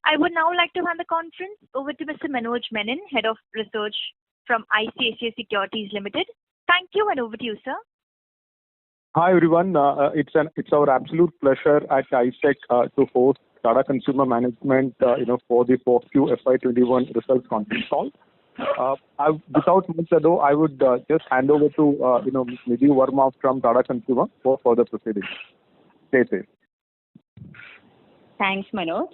I would now like to hand the conference over to Mr. Manoj Menon, Head of Research from ICICI Securities Limited. Thank you, and over to you, sir. Hi everyone. It's our absolute pleasure at ISEC to host Tata Consumer Management, for the 4Q FY21 results conference call. Without much ado, I would just hand over to Ms. Nidhi Verma from Tata Consumer for further proceedings. Stay safe. Thanks, Manoj.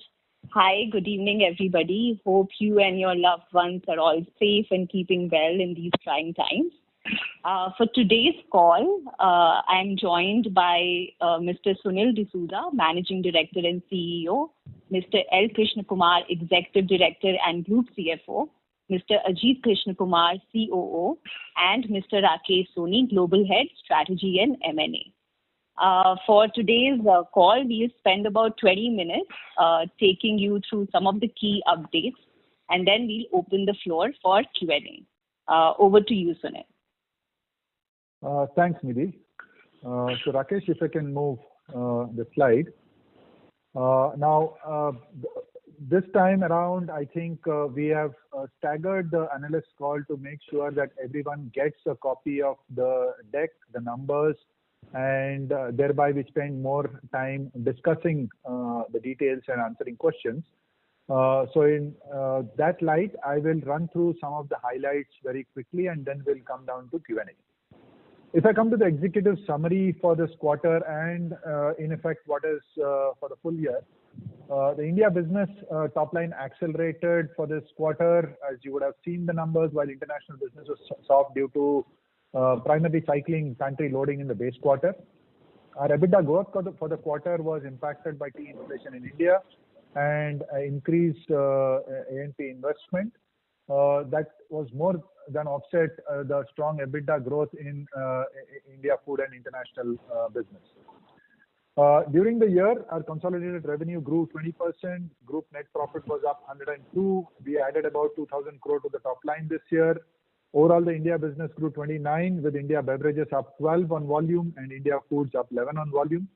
Hi, good evening, everybody. Hope you and your loved ones are all safe and keeping well in these trying times. For today's call, I'm joined by Mr. Sunil D'Souza, Managing Director and CEO, Mr. L. Krishna Kumar, Executive Director and Group CFO, Mr. Ajit Krishna Kumar, COO, and Mr. Rakesh Soni, Global Head, Strategy and M&A. For today's call, we'll spend about 20 minutes taking you through some of the key updates, and then we'll open the floor for Q&A. Over to you, Sunil. Thanks, Nidhi. So Rakesh, if I can move the slide. Now, this time around, I think we have staggered the analyst call to make sure that everyone gets a copy of the deck, the numbers, and thereby we spend more time discussing the details and answering questions. So in that light, I will run through some of the highlights very quickly, and then we'll come down to Q&A. If I come to the executive summary for this quarter and in effect what is for the full year, the India business top line accelerated for this quarter, as you would have seen the numbers, while international business was soft due to primarily cycling pantry loading in the base quarter. Our EBITDA growth for the quarter was impacted by tea inflation in India and increased A&P investment. That was more than offset the strong EBITDA growth in India food and international business. During the year, our consolidated revenue grew 20%. Group net profit was up 102. We added about 2,000 crore to the top line this year. Overall, the India business grew 29, with India beverages up 12 on volume and India foods up 11 on volume.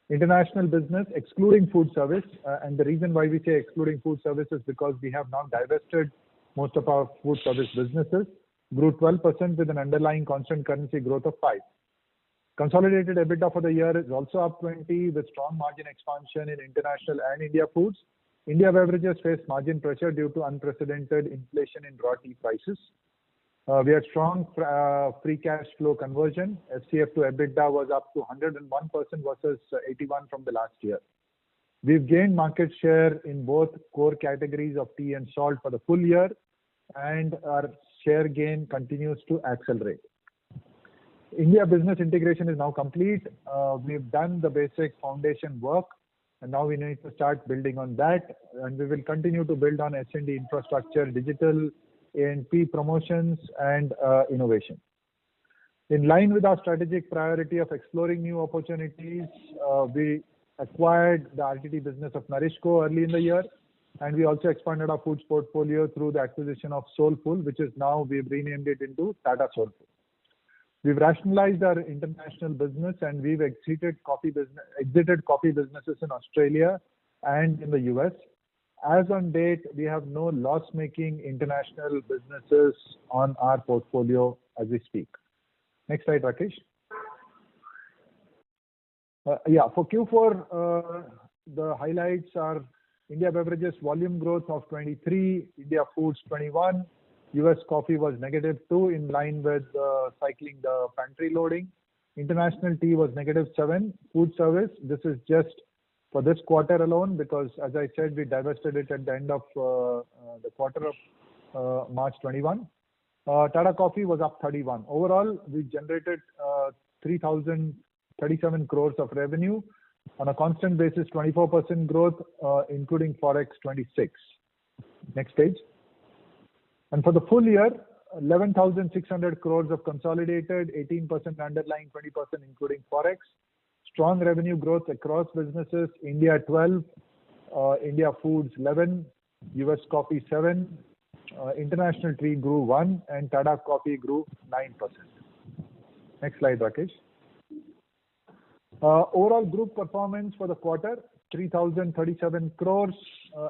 International business, excluding food service, and the reason why we say excluding food service is because we have now divested most of our food service businesses, grew 12% with an underlying constant currency growth of 5. Consolidated EBITDA for the year is also up 20, with strong margin expansion in international and India foods. India beverages faced margin pressure due to unprecedented inflation in raw tea prices. We had strong free cash flow conversion. FCF to EBITDA was up to 101% versus 81 from the last year. We've gained market share in both core categories of tea and salt for the full year, and our share gain continues to accelerate. India business integration is now complete. We've done the basic foundation work, and now we need to start building on that, and we will continue to build on S&D infrastructure, digital, A&P promotions, and innovation. In line with our strategic priority of exploring new opportunities, we acquired the RTD business of NourishCo early in the year, and we also expanded our foods portfolio through the acquisition of Soulfull, which is now we've renamed it into Tata Soulfull. We've rationalized our international business, and we've exited coffee businesses in Australia and in the US. As on date, we have no loss-making international businesses on our portfolio as we speak. Next slide, Rakesh. For Q4, the highlights are India beverages volume growth of 23, India foods 21, US coffee was -2 in line with cycling the pantry loading. International tea was -7. Food service, this is just for this quarter alone because, as I said, we divested it at the end of the quarter of March 21. Tata Coffee was up 31. Overall, we generated 3,037 crores of revenue. On a constant basis, 24% growth, including Forex 26. Next page. And for the full year, 11,600 crores of consolidated, 18% underlying, 20% including Forex. Strong revenue growth across businesses, India 12, India foods 11, US coffee 7, international tea grew 1, and Tata Coffee grew 9%. Next slide, Rakesh. Overall group performance for the quarter, 3,037 crores,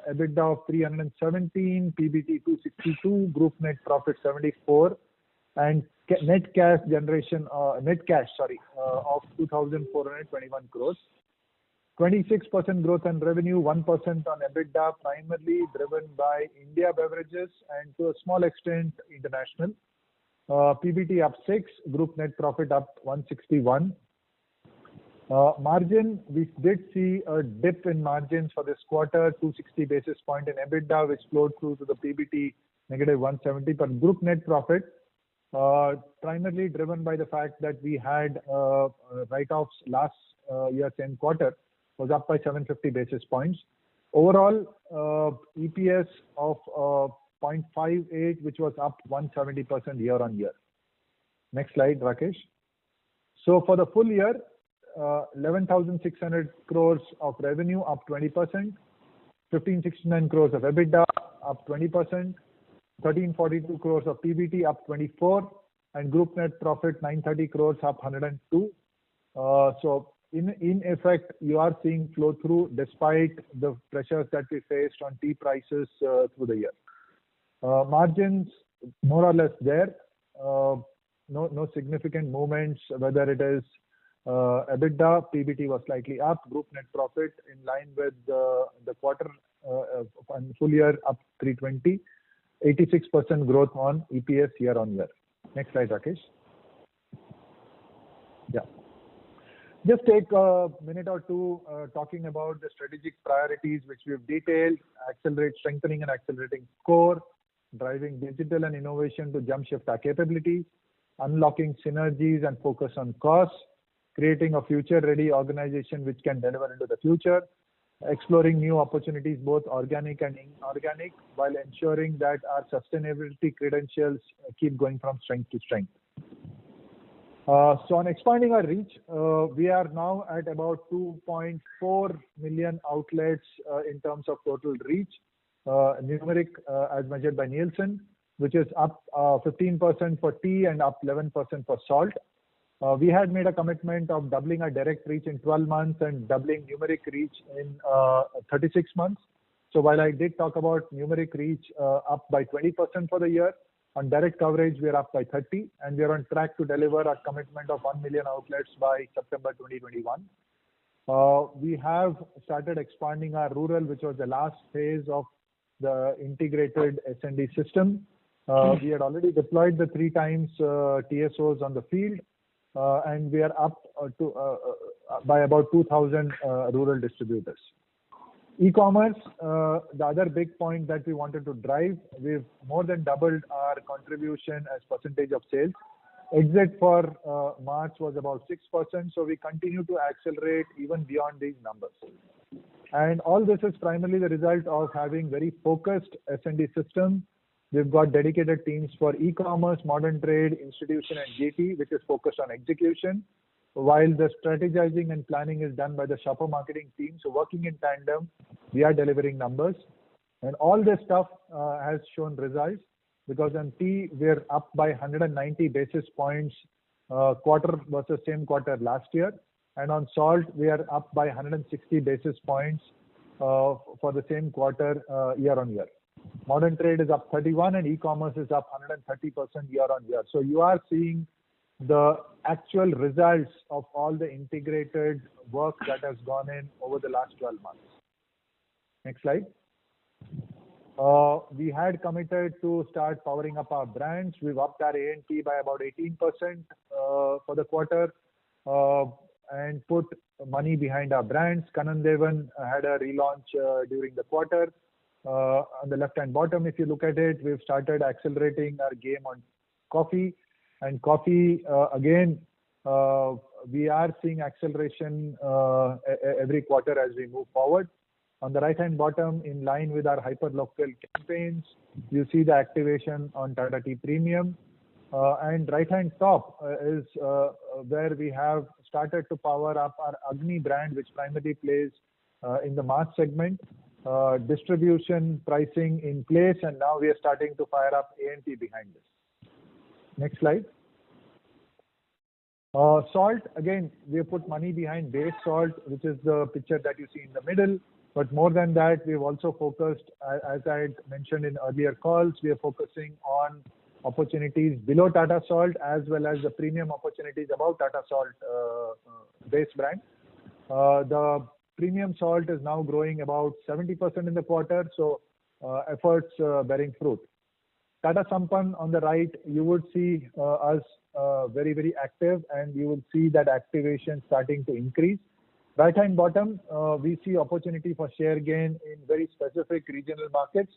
EBITDA of 317, PBT 262, group net profit 74, and net cash of 2,421 crores. 26% growth on revenue, 1% on EBITDA, primarily driven by India beverages and to a small extent international. PBT up 6, group net profit up 161. Margin, we did see a dip in margins for this quarter, 260 basis point in EBITDA, which flowed through to the PBT negative 170 per group net profit, primarily driven by the fact that we had write-offs last year, same quarter, was up by 750 basis points. Overall, EPS of 0.58, which was up 170% year on year. Next slide, Rakesh. So for the full year, 11,600 crores of revenue, up 20%, 1,569 crores of EBITDA, up 20%, 1,342 crores of PBT, up 24%, and group net profit 930 crores, up 102. So in effect, you are seeing flow through despite the pressures that we faced on tea prices through the year. Margins more or less there. No significant movements, whether it is EBITDA, PBT was slightly up, group net profit in line with the quarter and full year up 320, 86% growth on EPS year on year. Next slide, Rakesh. Yeah. Just take a minute or two talking about the strategic priorities which we've detailed: strengthening and accelerating core, driving digital and innovation to jump shift our capabilities, unlocking synergies and focus on costs, creating a future-ready organization which can deliver into the future, exploring new opportunities, both organic and inorganic, while ensuring that our sustainability credentials keep going from strength to strength. So on expanding our reach, we are now at about 2.4 million outlets in terms of total reach, numeric as measured by Nielsen, which is up 15% for tea and up 11% for salt. We had made a commitment of doubling our direct reach in 12 months and doubling numeric reach in 36 months. So while I did talk about numeric reach up by 20% for the year, on direct coverage, we are up by 30, and we are on track to deliver a commitment of 1 million outlets by September 2021. We have started expanding our rural, which was the last phase of the integrated S&D system. We had already deployed the 3 times TSOs on the field, and we are up by about 2,000 rural distributors. E-commerce, the other big point that we wanted to drive, we've more than doubled our contribution as percentage of sales. Exit for March was about 6%, so we continue to accelerate even beyond these numbers. And all this is primarily the result of having very focused S&D system. We've got dedicated teams for e-commerce, modern trade, institution, and GT, which is focused on execution, while the strategizing and planning is done by the shopper marketing team. So working in tandem, we are delivering numbers. And all this stuff has shown results, because on tea, we're up by 190 basis points quarter versus same quarter last year. And on salt, we are up by 160 basis points for the same quarter year on year. Modern trade is up 31 and e-commerce is up 130% year on year. So you are seeing the actual results of all the integrated work that has gone in over the last 12 months. Next slide. We had committed to start powering up our brands. We've upped our A&P by about 18% for the quarter and put money behind our brands. Kanan Devan had a relaunch during the quarter. On the left-hand bottom, if you look at it, we've started accelerating our game on coffee. And coffee, again, we are seeing acceleration every quarter as we move forward. On the right-hand bottom, in line with our hyper-local campaigns, you see the activation on Tata Tea Premium. And right-hand top is where we have started to power up our Agni brand, which primarily plays in the mass segment. Distribution, pricing in place, and now we are starting to fire up A&P behind this. Next slide. Salt, again, we have put money behind base salt, which is the picture that you see in the middle. But more than that, we've also focused, as I had mentioned in earlier calls, we are focusing on opportunities below Tata Salt as well as the premium opportunities above Tata Salt base brand. The premium salt is now growing about 70% in the quarter, so efforts bearing fruit. Tata Sampann on the right, you would see us very, very active, and you will see that activation starting to increase. Right hand bottom, we see opportunity for share gain in very specific regional markets,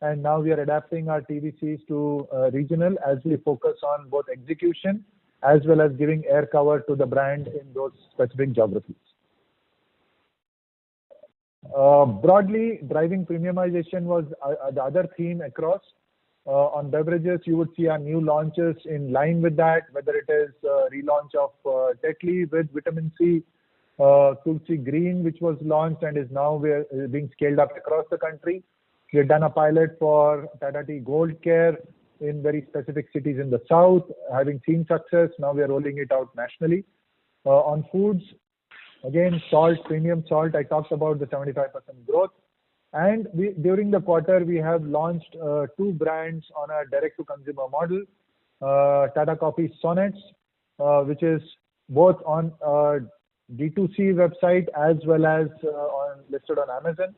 and now we are adapting our TVCs to regional as we focus on both execution as well as giving air cover to the brand in those specific geographies. Broadly, driving premiumization was the other theme across. On beverages, you would see our new launches in line with that, whether it is relaunch of Tetley with vitamin C, Tulsi Green, which was launched and is now being scaled up across the country. We have done a pilot for Tata Tea Gold Care in very specific cities in the south, having seen success. Now we are rolling it out nationally. On foods, again, salt, premium salt, I talked about the 75% growth. And during the quarter, we have launched two brands on a direct-to-consumer model. Tata Coffee Sonnets, which is both on D2C website as well as listed on Amazon.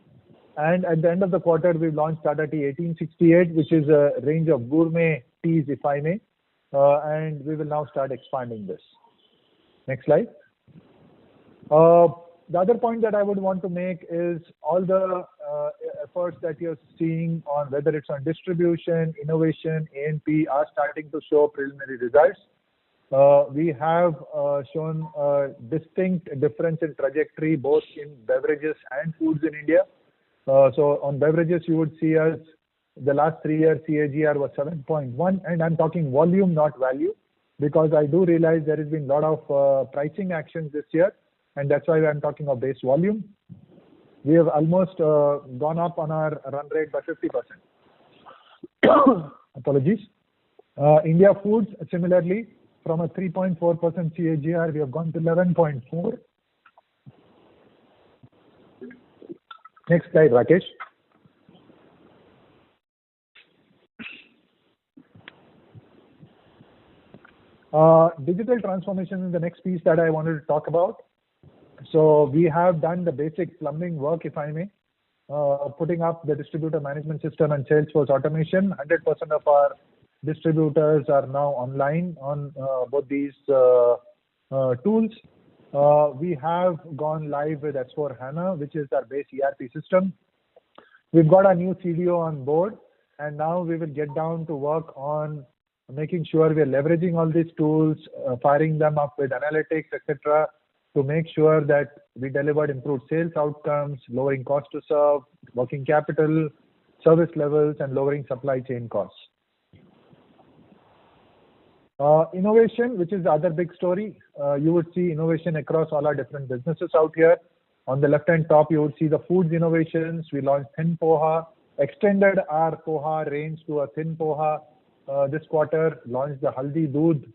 And at the end of the quarter, we launched Tata Tea 1868, which is a range of gourmet teas, if I may. And we will now start expanding this. Next slide. The other point that I would want to make is all the efforts that you're seeing on whether it's on distribution, innovation, A&P are starting to show preliminary results. We have shown a distinct difference in trajectory both in beverages and foods in India. So on beverages, you would see us the last 3 years CAGR was 7.1, and I'm talking volume, not value, because I do realize there has been a lot of pricing actions this year, and that's why I'm talking of base volume. We have almost gone up on our run rate by 50%. Apologies. India Foods, similarly, from a 3.4% CAGR, we have gone to 11.4. Next slide, Rakesh. Digital transformation is the next piece that I wanted to talk about. So we have done the basic plumbing work, if I may, putting up the distributor management system and Salesforce automation. 100% of our distributors are now online on both these tools. We have gone live with S4HANA, which is our base ERP system. We've got a new CDO on board, and now we will get down to work on making sure we are leveraging all these tools, firing them up with analytics, etc., to make sure that we delivered improved sales outcomes, lowering cost to serve, working capital, service levels, and lowering supply chain costs. Innovation, which is the other big story. You would see innovation across all our different businesses out here. On the left-hand top, you would see the foods innovations. We launched Thin Poha, extended our Poha range to a Thin Poha this quarter, launched the Haldi Doodh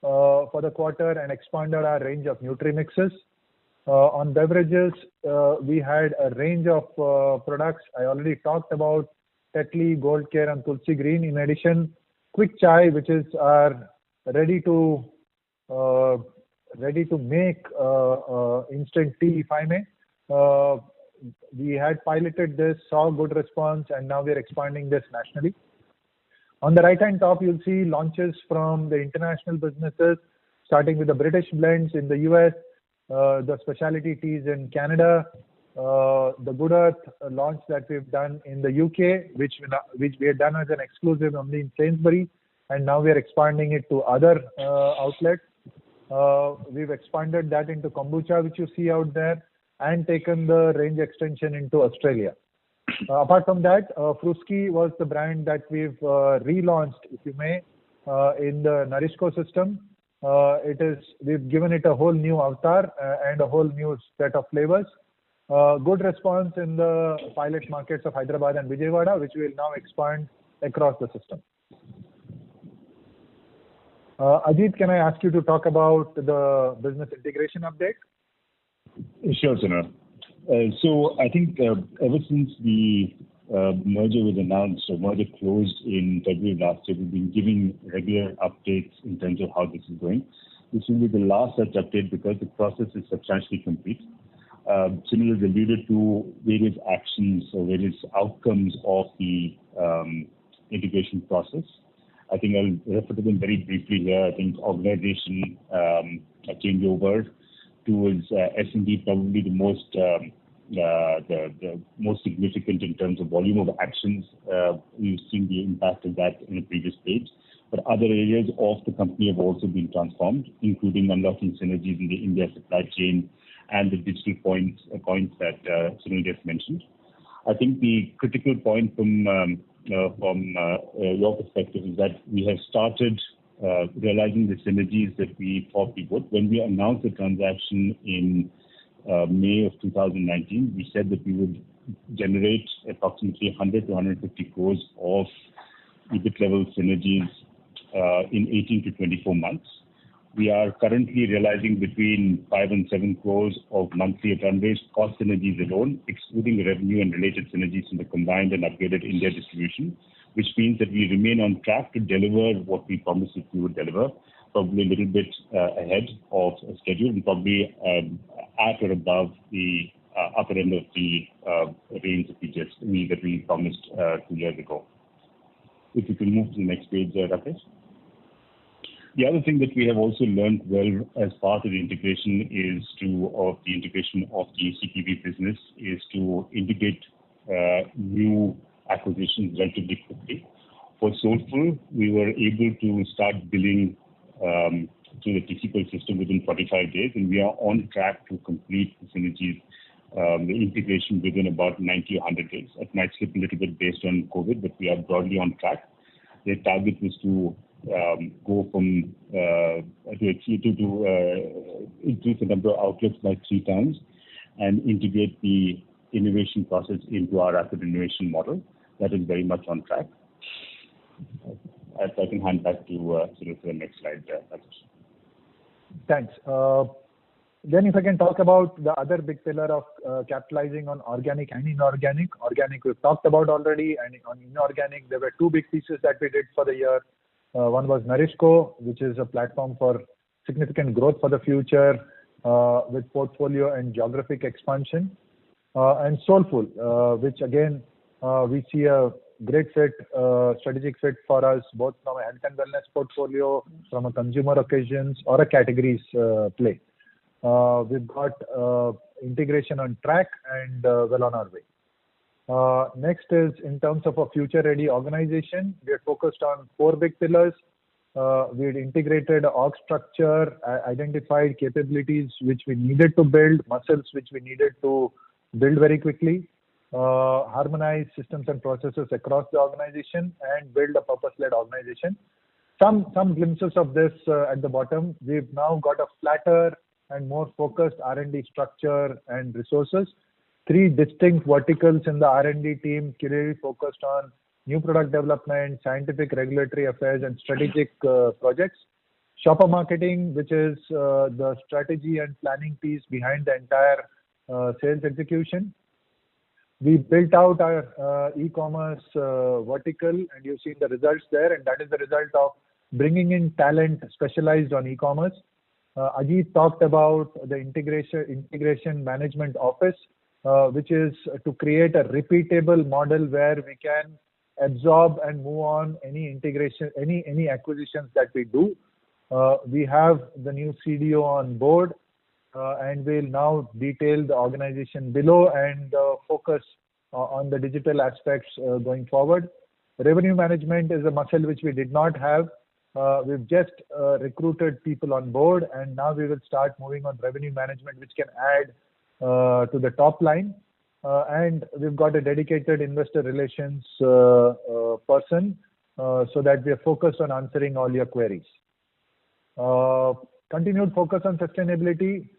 for the quarter, and expanded our range of Nutri-Mixes. On beverages, we had a range of products. I already talked about Tetley, Gold Care, and Tulsi Green. In addition, Quick Chai, which is our ready to make instant tea, if I may. We had piloted this, saw good response, and now we are expanding this nationally. On the right-hand top, you'll see launches from the international businesses, starting with the British blends in the US, the specialty teas in Canada, the Good Earth launch that we've done in the UK, which we had done as an exclusive only in Sainsbury, and now we are expanding it to other outlets. We've expanded that into kombucha, which you see out there, and taken the range extension into Australia. Apart from that, Fruski was the brand that we've relaunched, if you may, in the Nourishco system. We've given it a whole new avatar and a whole new set of flavors. Good response in the pilot markets of Hyderabad and Vijayawada, which we will now expand across the system. Ajit, can I ask you to talk about the business integration update? Sure, Sunil. So I think ever since the merger was announced or merger closed in February last year, we've been giving regular updates in terms of how this is going. This will be the last such update because the process is substantially complete. Sunil has alluded to various actions or various outcomes of the integration process. I think I'll refer to them very briefly here. I think organization changeover towards S&D probably the most significant in terms of volume of actions. We've seen the impact of that in the previous page. But other areas of the company have also been transformed, including unlocking synergies in the India supply chain and the digital points that Sunil just mentioned. I think the critical point from your perspective is that we have started realizing the synergies that we thought we would. When we announced the transaction in May of 2019, we said that we would generate approximately 100 to 150 crores of EBIT level synergies in 18 to 24 months. We are currently realizing between 5 and 7 crores of monthly run rate cost synergies alone, excluding revenue and related synergies from the combined and upgraded India distribution, which means that we remain on track to deliver what we promised that we would deliver, probably a little bit ahead of schedule and probably at or above the upper end of the range that we promised 2 years ago. If you can move to the next page, Rakesh. The other thing that we have also learned well as part of the integration of the CPB business is to integrate new acquisitions relatively quickly. For Soulfull, we were able to start billing through the TCPL system within 45 days, and we are on track to complete the synergies, the integration within about 90 or 100 days. It might slip a little bit based on COVID, but we are broadly on track. The target was to go from increase the number of outlets by 3 times and integrate the innovation process into our rapid innovation model. That is very much on track. I can hand back to Sunil for the next slide. Thanks. Then if I can talk about the other big pillar of capitalizing on organic and inorganic. Organic we've talked about already, and on inorganic there were 2 big pieces that we did for the year. One was Nourishco, which is a platform for significant growth for the future with portfolio and geographic expansion. And Soulfull, which again we see a great fit, strategic fit for us, both from a health and wellness portfolio, from a consumer occasions or a categories play. We've got integration on track and well on our way. Next is in terms of a future-ready organization, we are focused on 4 big pillars. We had integrated org structure, identified capabilities which we needed to build, muscles which we needed to build very quickly, harmonize systems and processes across the organization, and build a purpose-led organization. Some glimpses of this at the bottom. We've now got a flatter and more focused R&D structure and resources. 3 distinct verticals in the R&D team clearly focused on new product development, scientific regulatory affairs, and strategic projects. Shopper marketing, which is the strategy and planning piece behind the entire sales execution. We built out our e-commerce vertical, and you've seen the results there, and that is the result of bringing in talent specialized on e-commerce. Ajit talked about the integration management office, which is to create a repeatable model where we can absorb and move on any integration, any acquisitions that we do. We have the new CDO on board, and we'll now detail the organization below and focus on the digital aspects going forward. Revenue management is a muscle which we did not have. We've just recruited people on board, and now we will start moving on revenue management, which can add to the top line. And we've got a dedicated investor relations person so that we are focused on answering all your queries. Continued focus on sustainability.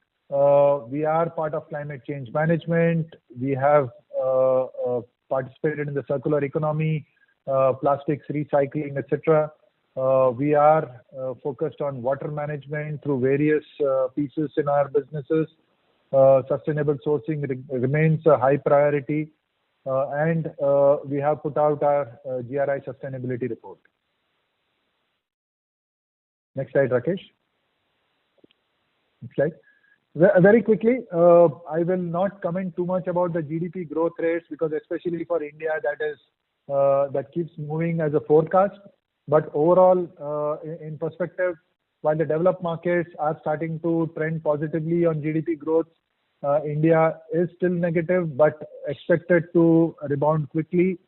We are part of climate change management. We have participated in the circular economy, plastics recycling, etc. We are focused on water management through various pieces in our businesses. Sustainable sourcing remains a high priority, and we have put out our GRI sustainability report. Next slide, Rakesh. Next slide. Very quickly, I will not comment too much about the GDP growth rates because especially for India, that keeps moving as a forecast. But overall, in perspective, while the developed markets are starting to trend positively on GDP growth, India is still negative, but expected to rebound quickly,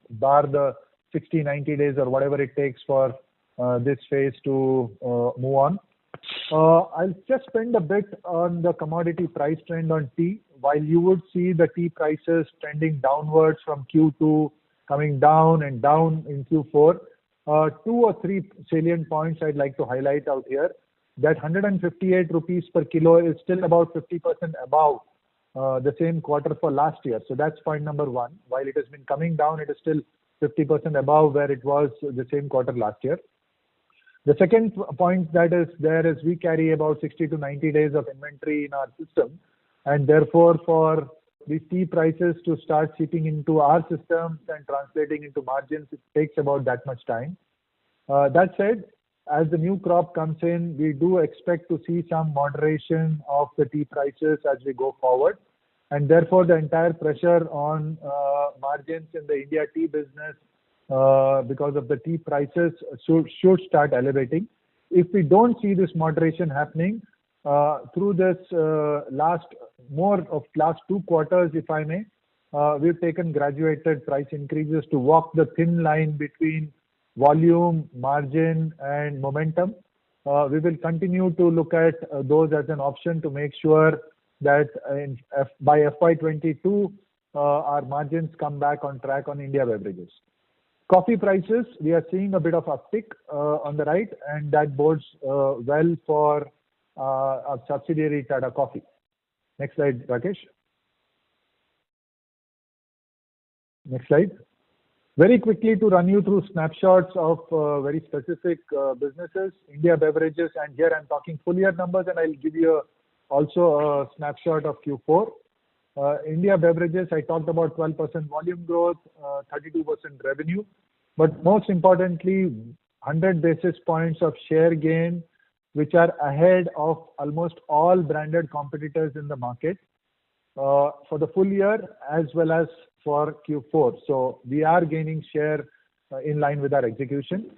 bar the 60, 90 days or whatever it takes for this phase to move on. I'll just spend a bit on the commodity price trend on tea. While you would see the tea prices trending downwards from Q2, coming down and down in Q4, 2 or 3 salient points I'd like to highlight out here. That 158 rupees per kilo is still about 50% above the same quarter for last year. So that's point number one. While it has been coming down, it is still 50% above where it was the same quarter last year. The second point that is there is we carry about 60 to 90 days of inventory in our system, and therefore for these tea prices to start seeping into our systems and translating into margins, it takes about that much time. That said, as the new crop comes in, we do expect to see some moderation of the tea prices as we go forward, and therefore the entire pressure on margins in the India tea business because of the tea prices should start elevating. If we don't see this moderation happening through this last 2 quarters, if I may, we've taken graduated price increases to walk the thin line between volume, margin, and momentum. We will continue to look at those as an option to make sure that by FY22, our margins come back on track on India beverages. Coffee prices, we are seeing a bit of uptick on the right, and that bodes well for our subsidiary Tata Coffee. Next slide, Rakesh. Next slide. Very quickly to run you through snapshots of very specific businesses, India beverages, and here I'm talking full year numbers, and I'll give you also a snapshot of Q4. India beverages, I talked about 12% volume growth, 32% revenue, but most importantly, 100 basis points of share gain, which are ahead of almost all branded competitors in the market for the full year as well as for Q4. So we are gaining share in line with our execution.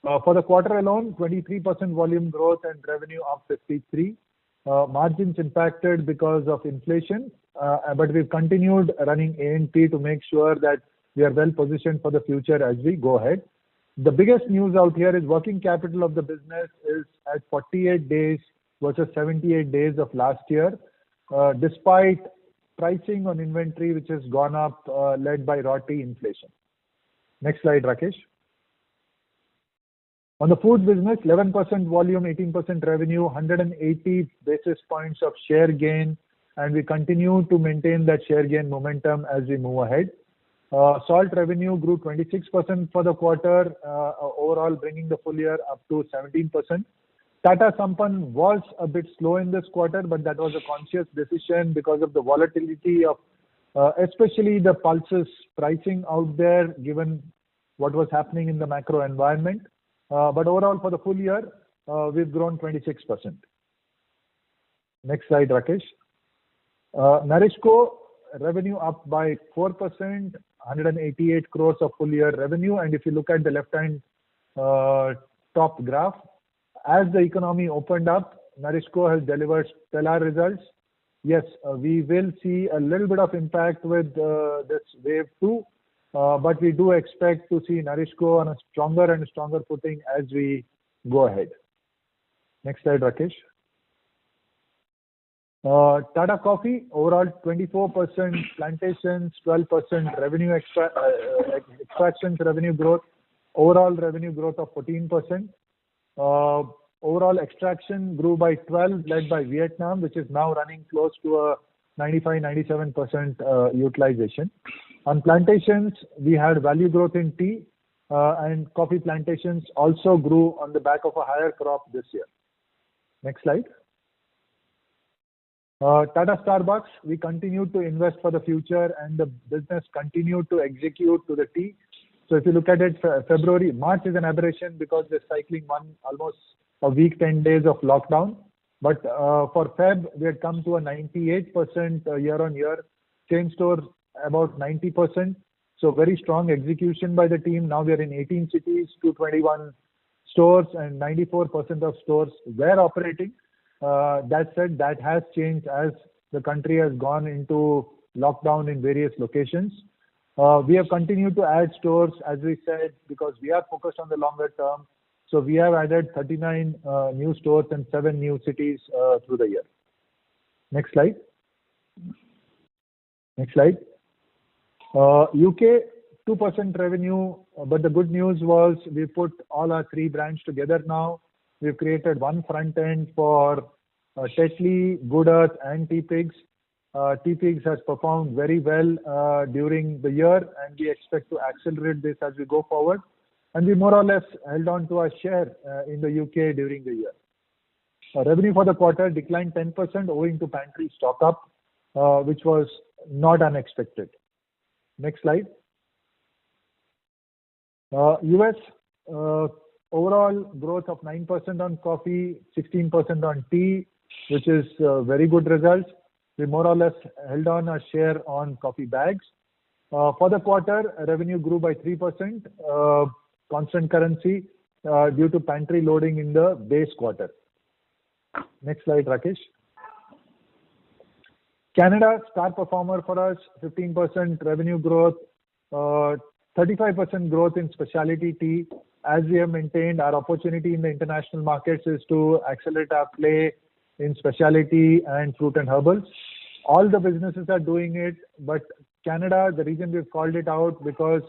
For the quarter alone, 23% volume growth and revenue up 53. Margins impacted because of inflation, but we've continued running A&P to make sure that we are well positioned for the future as we go ahead. The biggest news out here is working capital of the business is at 48 days versus 78 days of last year, despite pricing on inventory which has gone up led by raw tea inflation. Next slide, Rakesh. On the food business, 11% volume, 18% revenue, 180 basis points of share gain, and we continue to maintain that share gain momentum as we move ahead. Salt revenue grew 26% for the quarter, overall bringing the full year up to 17%. Tata Sampann was a bit slow in this quarter, but that was a conscious decision because of the volatility of especially the pulses pricing out there, given what was happening in the macro environment. But overall, for the full year, we've grown 26%. Next slide, Rakesh. Narishco revenue up by 4%, 188 crores of full year revenue. And if you look at the left-hand top graph, as the economy opened up, Narishco has delivered stellar results. Yes, we will see a little bit of impact with this wave 2, but we do expect to see Narishco on a stronger and stronger footing as we go ahead. Next slide, Rakesh. Tata Coffee, overall 24% plantations, 12% revenue extractions revenue growth, overall revenue growth of 14%. Overall extraction grew by 12, led by Vietnam, which is now running close to a 95-97% utilization. On plantations, we had value growth in tea, and coffee plantations also grew on the back of a higher crop this year. Next slide. Tata Starbucks, we continue to invest for the future and the business continued to execute to the T. So if you look at it, March is an aberration because we're cycling almost a week, 10 days of lockdown. But for Feb, we had come to a 98% year on year, same store about 90%. So very strong execution by the team. Now we are in 18 cities, 221 stores, and 94% of stores were operating. That said, that has changed as the country has gone into lockdown in various locations. We have continued to add stores, as we said, because we are focused on the longer term. So we have added 39 new stores and 7 new cities through the year. Next slide. Next slide. UK, 2% revenue, but the good news was we put all our 3 brands together now. We've created one front end for Tetley, Good Earth and Teapigs. Teapigs has performed very well during the year and we expect to accelerate this as we go forward. And we more or less held on to our share in the UK during the year. Revenue for the quarter declined 10% owing to pantry stock up, which was not unexpected. Next slide. US, overall growth of 9% on coffee, 16% on tea, which is very good results. We more or less held on our share on coffee bags. For the quarter, revenue grew by 3%, constant currency, due to pantry loading in the base quarter. Next slide, Rakesh. Canada, star performer for us, 15% revenue growth, 35% growth in specialty tea. As we have maintained, our opportunity in the international markets is to accelerate our play in specialty and fruit and herbals. All the businesses are doing it, but Canada, the reason we've called it out because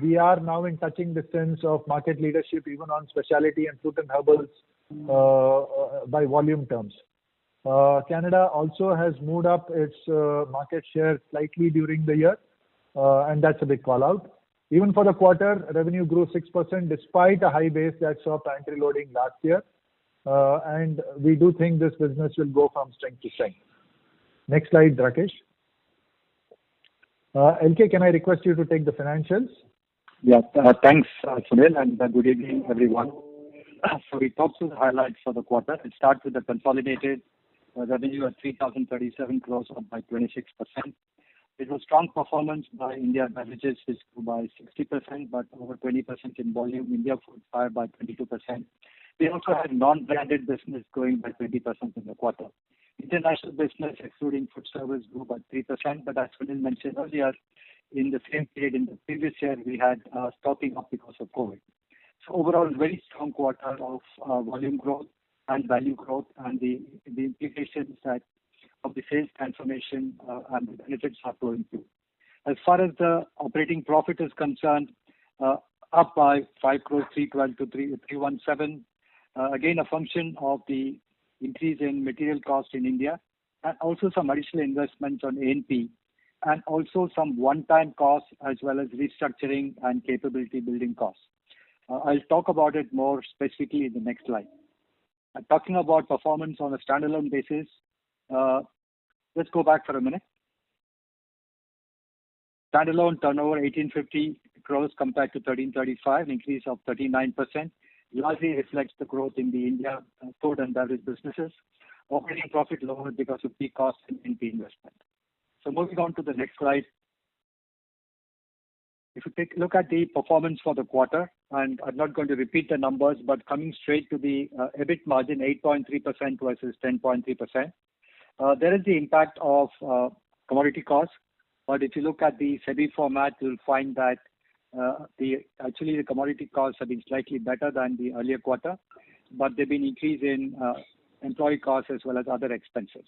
we are now in touching distance of market leadership even on specialty and fruit and herbals by volume terms. Canada also has moved up its market share slightly during the year, and that's a big call out. Even for the quarter, revenue grew 6% despite a high base that saw pantry loading last year. And we do think this business will go from strength to strength. Next slide, Rakesh. LK, can I request you to take the financials? Yeah, thanks, Sunil, and good evening, everyone. So we talked through the highlights for the quarter. It starts with the consolidated revenue at 3,037 crores, up by 26%. It was strong performance by India Beverages, which grew by 60%, but over 20% in volume. India Foods higher by 22%. We also had non-branded business growing by 20% in the quarter. International business, excluding food service, grew by 3%, but as Sunil mentioned earlier, in the same period in the previous year, we had stocking up because of COVID. So overall, very strong quarter of volume growth and value growth, and the implications that of the sales transformation and the benefits are flowing through. As far as the operating profit is concerned, up by 5 crores, 312 to 317. Again, a function of the increase in material cost in India, and also some additional investments on A&P, and also some one-time costs as well as restructuring and capability building costs. I'll talk about it more specifically in the next slide. Talking about performance on a standalone basis, let's go back for a minute. Standalone turnover 1850 crores compared to 1335, an increase of 39%. Largely reflects the growth in the India food and beverage businesses. Operating profit lower because of peak costs and A&P investment. So moving on to the next slide. If you take a look at the performance for the quarter, and I'm not going to repeat the numbers, but coming straight to the EBIT margin, 8.3% versus 10.3%. There is the impact of commodity costs, but if you look at the SEBI format, you'll find that the commodity costs have been slightly better than the earlier quarter, but there've been increase in employee costs as well as other expenses.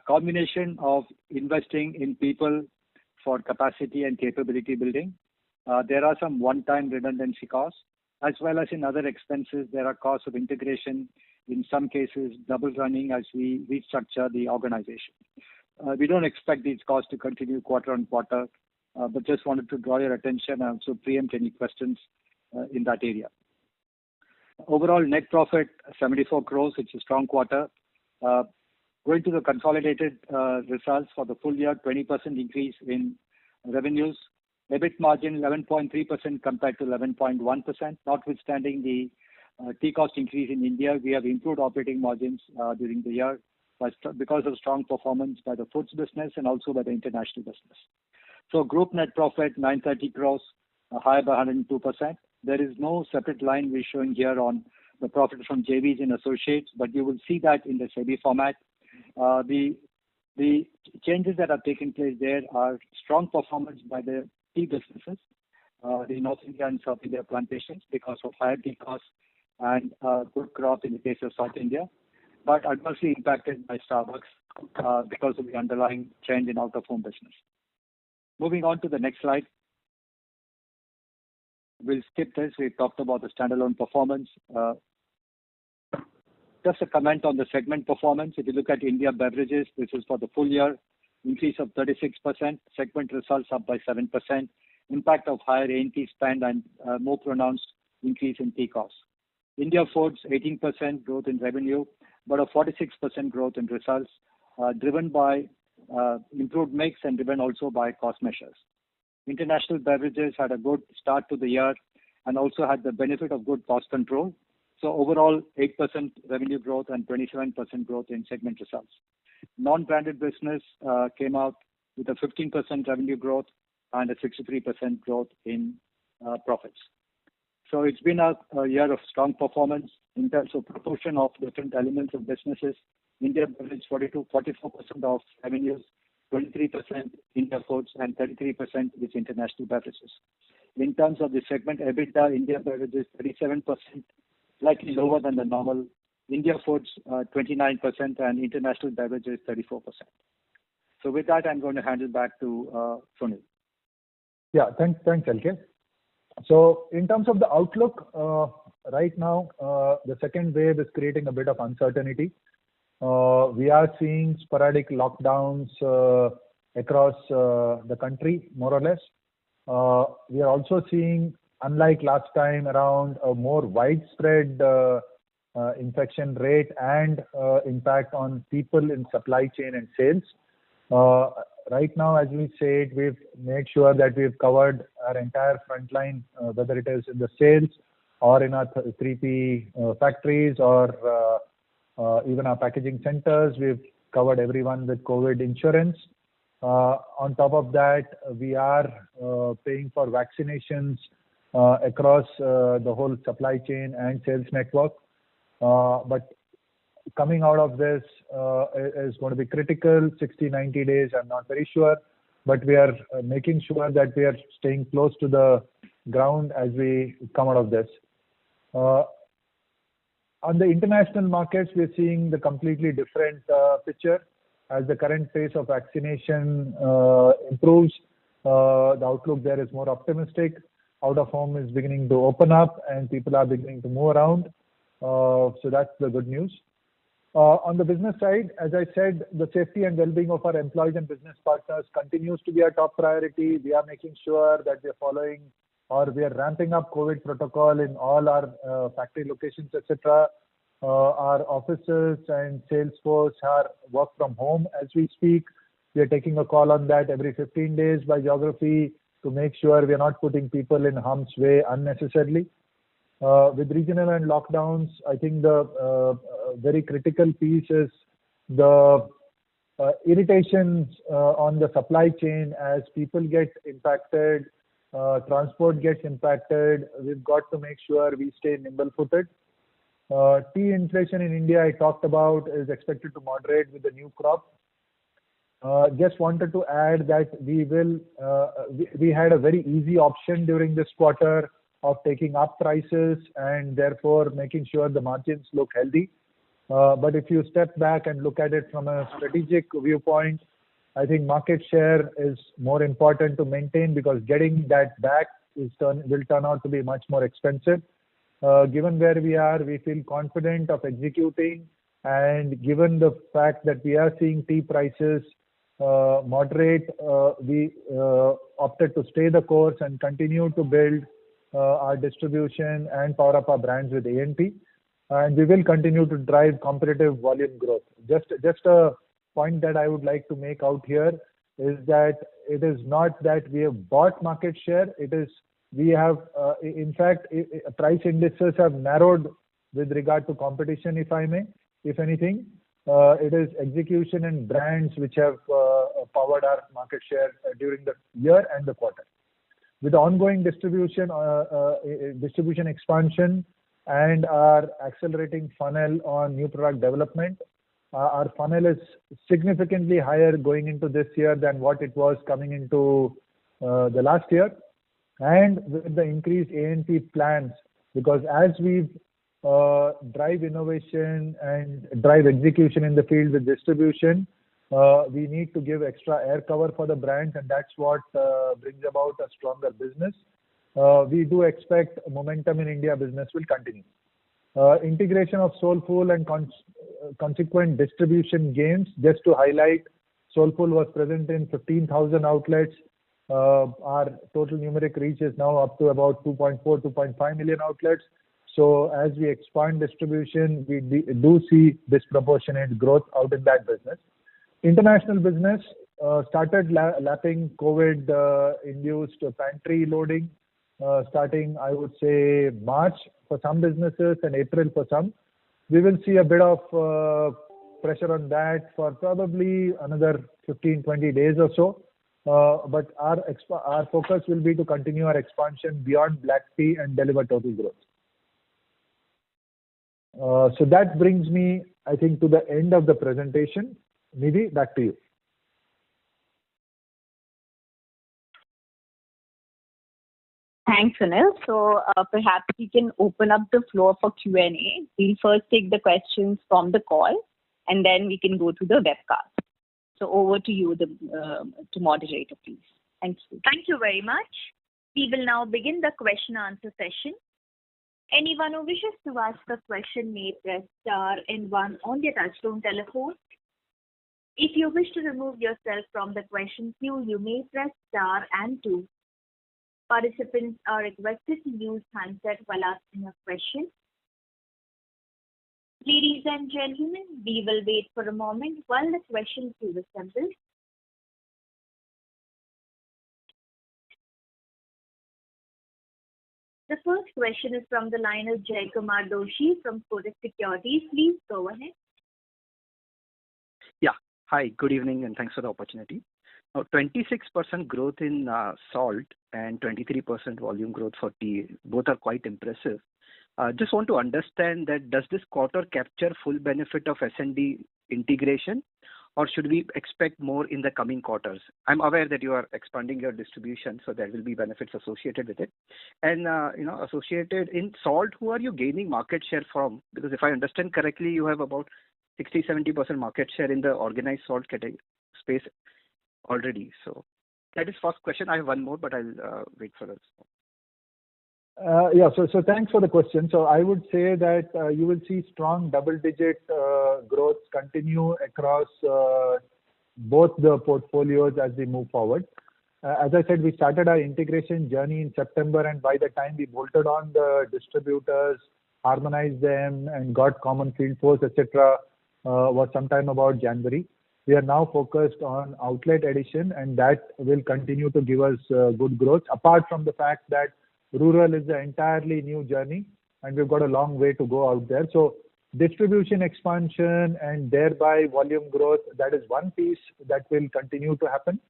Combination of investing in people for capacity and capability building. There are some one-time redundancy costs, as well as in other expenses. There are costs of integration, in some cases double running as we restructure the organization. We don't expect these costs to continue quarter on quarter. but just wanted to draw your attention and also preempt any questions in that area. Overall net profit 74 crores, it's a strong quarter. Going to the consolidated results for the full year, 20% increase in revenues. EBIT margin 11.3% compared to 11.1%. Notwithstanding the tea cost increase in India, we have improved operating margins during the year because of strong performance by the foods business and also by the international business. So group net profit 930 crores, higher by 102%. There is no separate line we're showing here on the profit from JVs and associates, but you will see that in the SEBI format. The changes that have taken place there are strong performance by the tea businesses, the North India and South India plantations because of higher tea costs and good crop in the case of South India, but adversely impacted by Starbucks because of the underlying trend in out-of-home business. Moving on to the next slide. We'll skip this. We've talked about the standalone performance. Just a comment on the segment performance. If you look at India Beverages, this is for the full year, increase of 36%, segment results up by 7%, impact of higher A&P spend and more pronounced increase in tea costs. India Foods, 18% growth in revenue, but a 46% growth in results, driven by improved mix and driven also by cost measures. International Beverages had a good start to the year and also had the benefit of good cost control. So overall, 8% revenue growth and 27% growth in segment results. Non-branded business came out with a 15% revenue growth and a 63% growth in profits. So it's been a year of strong performance in terms of proportion of different elements of businesses. India Beverage 44% of revenues, 23% India Foods, and 33% with International Beverages. In terms of the segment EBITDA, India Beverages 37%, slightly lower than the normal. India Foods 29% and International Beverages 34%. So with that, I'm going to hand it back to Sunil. Yeah, thanks, LK. So in terms of the outlook, right now, the second wave is creating a bit of uncertainty. We are seeing sporadic lockdowns across the country, more or less. We are also seeing, unlike last time around, a more widespread infection rate and impact on people in supply chain and sales. Right now, as we said, we've made sure that we've covered our entire front line, whether it is in the sales or in our 3P factories or even our packaging centers. We've covered everyone with COVID insurance. On top of that, we are paying for vaccinations across the whole supply chain and sales network. But coming out of this is going to be critical. 60, 90 days, I'm not very sure. But we are making sure that we are staying close to the ground as we come out of this. On the international markets, we're seeing the completely different picture. As the current pace of vaccination improves, the outlook there is more optimistic. Out of home is beginning to open up and people are beginning to move around. So that's the good news. On the business side, as I said, the safety and well-being of our employees and business partners continues to be our top priority. We are making sure that we are following or we are ramping up COVID protocol in all our factory locations, etc. Our offices and sales force are work from home as we speak. We are taking a call on that every 15 days by geography to make sure we are not putting people in harm's way unnecessarily. With regional and lockdowns, I think the very critical piece is the irritations on the supply chain as people get impacted, transport gets impacted. We've got to make sure we stay nimble-footed. Tea inflation in India, I talked about, is expected to moderate with the new crop. Just wanted to add that we had a very easy option during this quarter of taking up prices and therefore making sure the margins look healthy. But if you step back and look at it from a strategic viewpoint, I think market share is more important to maintain because getting that back will turn out to be much more expensive. Given where we are, we feel confident of executing, and given the fact that we are seeing tea prices moderate, we opted to stay the course and continue to build our distribution and power up our brands with A&P. And we will continue to drive competitive volume growth. Just a point that I would like to make out here is that it is not that we have bought market share. It is we have, in fact, price indices have narrowed with regard to competition, if I may. If anything, it is execution and brands which have powered our market share during the year and the quarter. With ongoing distribution expansion and our accelerating funnel on new product development, our funnel is significantly higher going into this year than what it was coming into the last year. And with the increased A&P plans, because as we drive innovation and drive execution in the field with distribution, we need to give extra air cover for the brands, and that's what brings about a stronger business. We do expect momentum in India business will continue. Integration of Soulfull and consequent distribution gains. Just to highlight, Soulfull was present in 15,000 outlets. Our total numeric reach is now up to about 2.4, 2.5 million outlets. So as we expand distribution, we do see disproportionate growth out in that business. International business started lapping COVID-induced pantry loading, starting, I would say, March for some businesses and April for some. We will see a bit of pressure on that for probably another 15, 20 days or so. But our focus will be to continue our expansion beyond black tea and deliver total growth. So that brings me, I think, to the end of the presentation. Nidhi, back to you. Thanks, Sunil. So perhaps we can open up the floor for Q&A. We'll first take the questions from the call, and then we can go to the webcast. So over to you, to moderator, please. Thank you. Thank you very much. We will now begin the question answer session. Anyone who wishes to ask a question may press star and one on their touchtone telephone. If you wish to remove yourself from the question queue, you may press star and two. Participants are requested to use handset while asking a question. Ladies and gentlemen, we will wait for a moment while the question queue assembles. The first question is from the line of Jaykumar Doshi from Kotak Securities. Please go ahead. Yeah. Hi, good evening, and thanks for the opportunity. Now, 26% growth in salt and 23% volume growth for tea, both are quite impressive. Just want to understand that does this quarter capture full benefit of S&D integration, or should we expect more in the coming quarters? I'm aware that you are expanding your distribution, so there will be benefits associated with it. And associated in salt, who are you gaining market share from? Because if I understand correctly, you have about 60-70% market share in the organized salt category space already. So that is first question. I have one more, but I'll wait for us. So thanks for the question. So I would say that you will see strong double-digit growth continue across both the portfolios as we move forward. As I said, we started our integration journey in September, and by the time we bolted on the distributors, harmonized them, and got common field force, etc., was sometime about January. We are now focused on outlet addition, and that will continue to give us good growth, apart from the fact that rural is an entirely new journey, and we've got a long way to go out there. So distribution expansion and thereby volume growth, that is one piece that will continue to happen.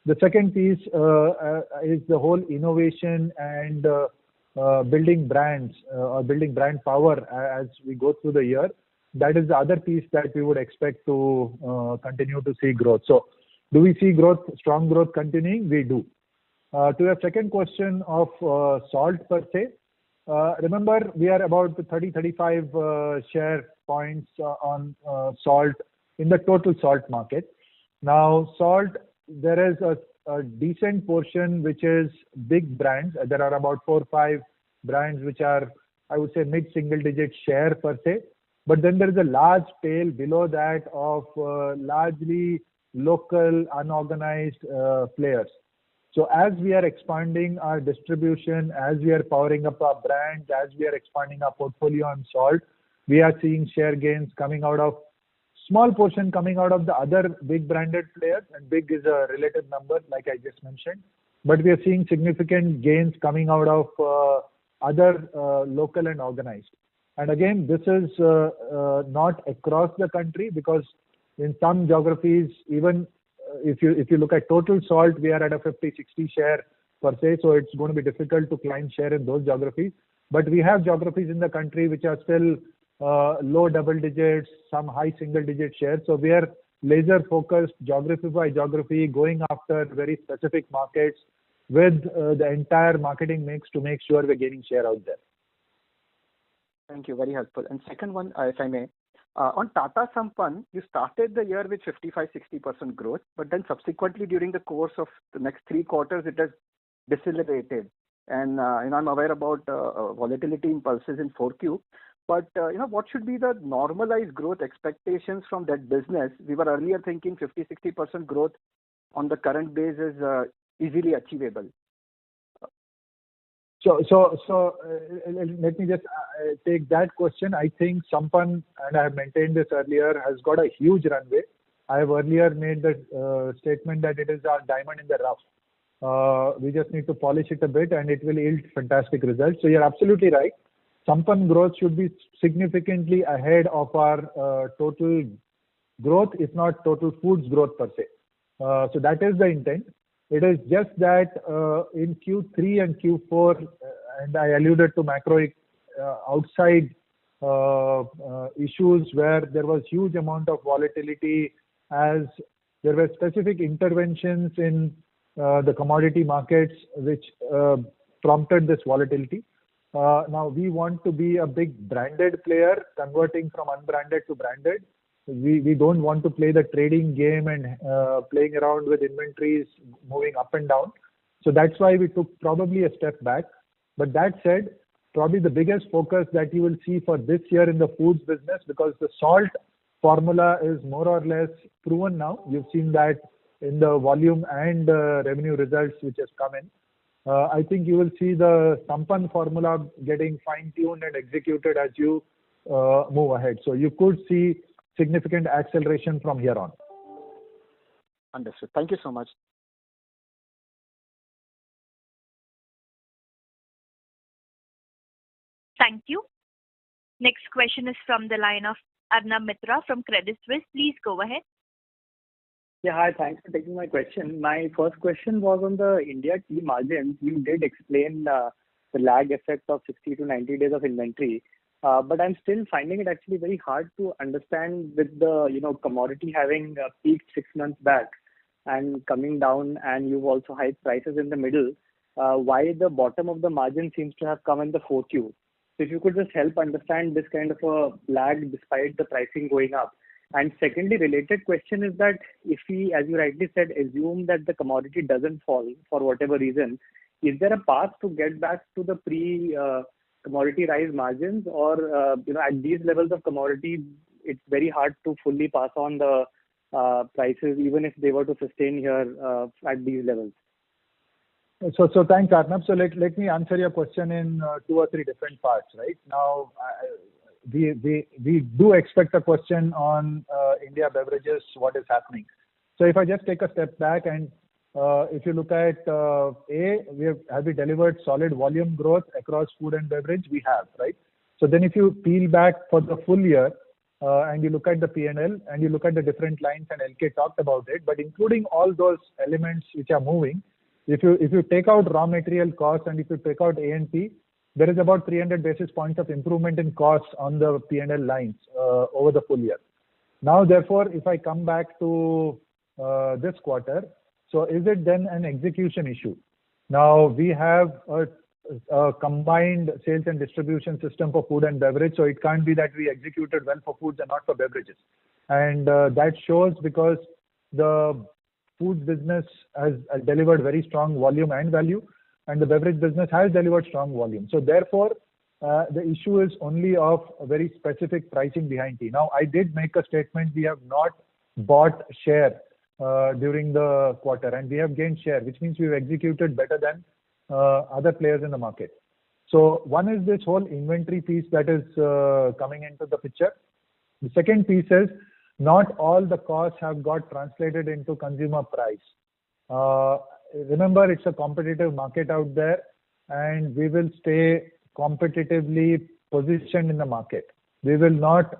The second piece is the whole innovation and building brands or building brand power as we go through the year. That is the other piece that we would expect to continue to see growth. So do we see growth, strong growth continuing? We do. To your second question of salt per se, remember we are about 30-35 share points on salt in the total salt market. Now salt, there is a decent portion which is big brands. There are about 4 or 5 brands which are, I would say, mid-single digit share per se. But then there is a large tail below that of largely local, unorganized players. So as we are expanding our distribution, as we are powering up our brands, as we are expanding our portfolio on salt, we are seeing share gains coming out of small portion coming out of the other big branded players, and big is a relative number, like I just mentioned. But we are seeing significant gains coming out of other local and organized. And again, this is not across the country, because in some geographies, even if you look at total salt, we are at a 50-60 share per se, so it's going to be difficult to climb share in those geographies. But we have geographies in the country which are still low double digits, some high single digit shares. So we are laser focused geography by geography, going after very specific markets with the entire marketing mix to make sure we're gaining share out there. Thank you. Very helpful. And second one, if I may, on Tata Sampann, you started the year with 55-60% growth, but then subsequently during the course of the next 3 quarters, it has decelerated. And I'm aware about volatility impulses in 4Q. But what should be the normalized growth expectations from that business? We were earlier thinking 50-60% growth on the current base is easily achievable. So let me just take that question. I think Sampann, and I have maintained this earlier, has got a huge runway. I have earlier made the statement that it is our diamond in the rough. We just need to polish it a bit, and it will yield fantastic results. So you're absolutely right. Sampann growth should be significantly ahead of our total growth, if not total foods growth per se. So that is the intent. It is just that in Q3 and Q4, and I alluded to macro outside issues where there was huge amount of volatility, as there were specific interventions in the commodity markets which prompted this volatility. Now we want to be a big branded player, converting from unbranded to branded. We don't want to play the trading game and playing around with inventories moving up and down. So that's why we took probably a step back. But that said, probably the biggest focus that you will see for this year in the foods business, because the salt formula is more or less proven now. You've seen that in the volume and revenue results which has come in. I think you will see the Sampann formula getting fine-tuned and executed as you move ahead. So you could see significant acceleration from here on. Understood. Thank you so much. Thank you. Next question is from the line of Arnab Mitra from Credit Suisse. Please go ahead. Yeah, hi. Thanks for taking my question. My first question was on the India tea margins. You did explain the lag effect of 60 to 90 days of inventory. But I'm still finding it actually very hard to understand with the commodity having peaked 6 months back and coming down, and you've also hiked prices in the middle, why the bottom of the margin seems to have come in the 4Q. So if you could just help understand this kind of a lag despite the pricing going up. And secondly, related question is that if we, as you rightly said, assume that the commodity doesn't fall for whatever reason, is there a path to get back to the commodity rise margins, or at these levels of commodity it's very hard to fully pass on the prices even if they were to sustain here at these levels? So thanks, Arnab. So let me answer your question in 2 or 3 different parts. Right now, we do expect a question on India beverages, what is happening. So if I just take a step back, and if you look at have we delivered solid volume growth across food and beverage? We have, right? So then if you peel back for the full year and you look at the P&L and you look at the different lines, and LK talked about it, but including all those elements which are moving, if you take out raw material costs and if you take out A&P, there is about 300 basis points of improvement in costs on the P&L lines over the full year. Now, therefore, if I come back to this quarter, so is it then an execution issue? Now, we have a combined sales and distribution system for food and beverage, so it can't be that we executed well for foods and not for beverages. And that shows because the foods business has delivered very strong volume and value, and the beverage business has delivered strong volume. So therefore, the issue is only of a very specific pricing behind tea. Now, I did make a statement, we have not bought share during the quarter, and we have gained share, which means we've executed better than other players in the market. So one is this whole inventory piece that is coming into the picture. The second piece is not all the costs have got translated into consumer price. Remember, it's a competitive market out there, and we will stay competitively positioned in the market. We will not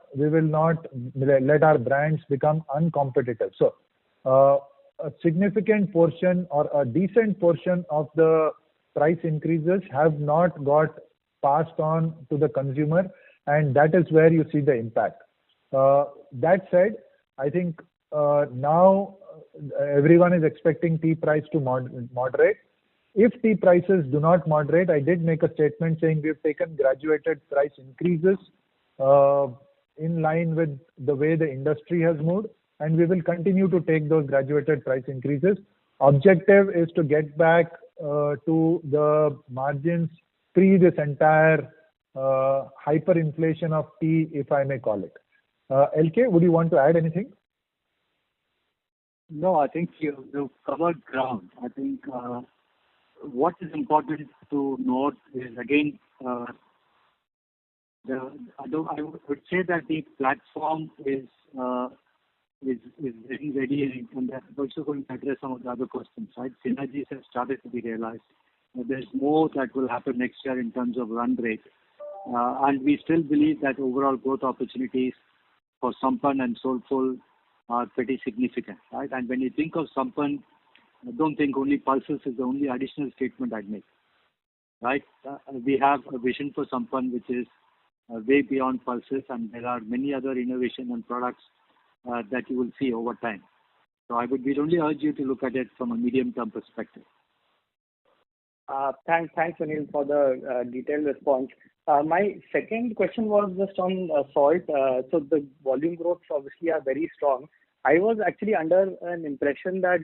let our brands become uncompetitive. So a significant portion or a decent portion of the price increases have not got passed on to the consumer, and that is where you see the impact. That said, I think now everyone is expecting tea price to moderate. If tea prices do not moderate, I did make a statement saying we've taken graduated price increases in line with the way the industry has moved, and we will continue to take those graduated price increases. Objective is to get back to the margins pre this entire hyperinflation of tea, if I may call it. LK, would you want to add anything? No, I think you've covered ground. I think what is important to note is, again, I would say that the platform is getting ready, and that's also going to address some of the other questions, right? Synergies have started to be realized. There's more that will happen next year in terms of run rate. And we still believe that overall growth opportunities for Sampann and Soulfull are pretty significant, right? And when you think of Sampann, don't think only pulses is the only additional statement I'd make, right? We have a vision for Sampann which is way beyond pulses, and there are many other innovation and products that you will see over time. So we'd only urge you to look at it from a medium-term perspective. Thanks, Sunil, for the detailed response. My second question was just on salt. So the volume growths obviously are very strong. I was actually under an impression that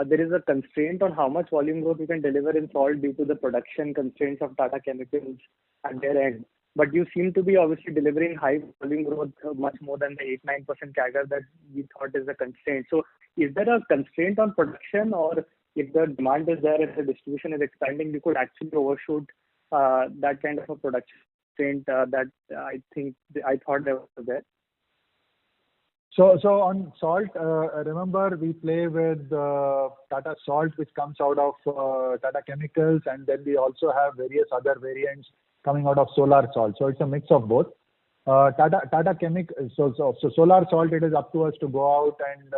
there is a constraint on how much volume growth you can deliver in salt due to the production constraints of Tata Chemicals at their end. But you seem to be obviously delivering high volume growth, much more than the 8-9% CAGR that we thought is a constraint. So is there a constraint on production, or if the demand is there, if the distribution is expanding, you could actually overshoot that kind of a production constraint that I thought there was there? So on salt, remember we play with Tata Salt, which comes out of Tata Chemicals, and then we also have various other variants coming out of Solar Salt. So it's a mix of both. Tata Chemicals, so Solar Salt, it is up to us to go out and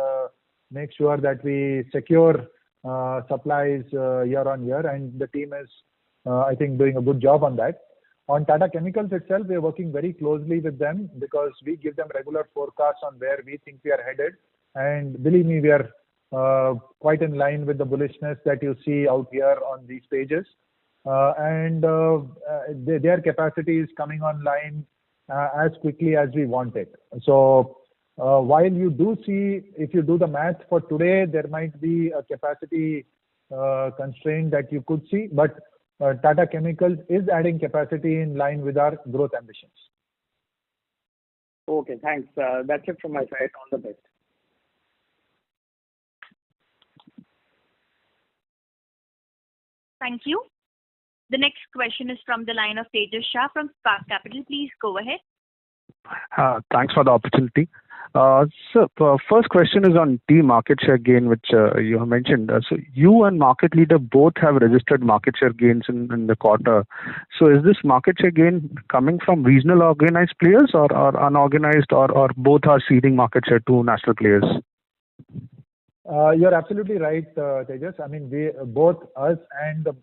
make sure that we secure supplies year on year, and the team is, I think, doing a good job on that. On Tata Chemicals itself, we are working very closely with them because we give them regular forecasts on where we think we are headed. And believe me, we are quite in line with the bullishness that you see out here on these pages. And their capacity is coming online as quickly as we want it. So while you do see, if you do the math for today, there might be a capacity constraint that you could see, but Tata Chemicals is adding capacity in line with our growth ambitions. Okay, thanks. That's it from my side. All the best. Thank you. The next question is from the line of Tejas Shah from Spark Capital. Please go ahead. Thanks for the opportunity. So first question is on tea market share gain, which you have mentioned. So you and market leader both have registered market share gains in the quarter. So is this market share gain coming from regional organized players or unorganized, or both are ceding market share to national players? You're absolutely right, Tejas. I mean, both us and the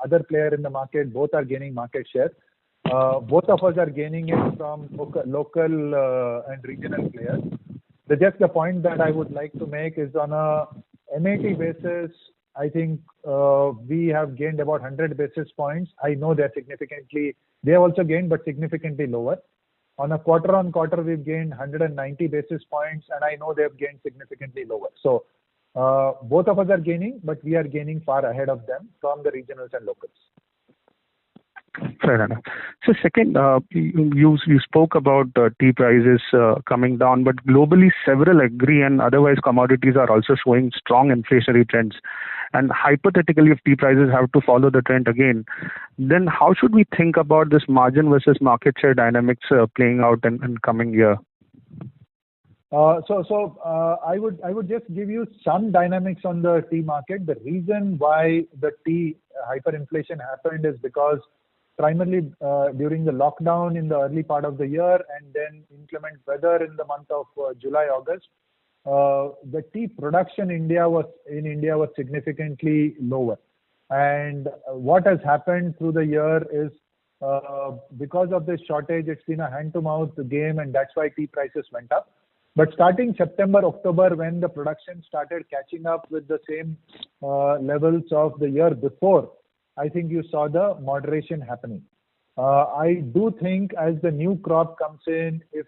other player in the market, both are gaining market share. Both of us are gaining it from local and regional players. Just the point that I would like to make is on a MAT basis, I think we have gained about 100 basis points. I know they have also gained, but significantly lower. On a quarter-on-quarter, we've gained 190 basis points, and I know they have gained significantly lower. So both of us are gaining, but we are gaining far ahead of them from the regionals and locals. Fair enough. So second, you spoke about tea prices coming down, but globally several agri and otherwise commodities are also showing strong inflationary trends. And hypothetically, if tea prices have to follow the trend again, then how should we think about this margin versus market share dynamics playing out in coming year? I would just give you some dynamics on the tea market. The reason why the tea hyperinflation happened is because primarily during the lockdown in the early part of the year and then inclement weather in the month of July, August, the tea production in India was significantly lower. And what has happened through the year is because of this shortage, it's been a hand-to-mouth game, and that's why tea prices went up. But starting September, October, when the production started catching up with the same levels of the year before, I think you saw the moderation happening. I do think as the new crop comes in, if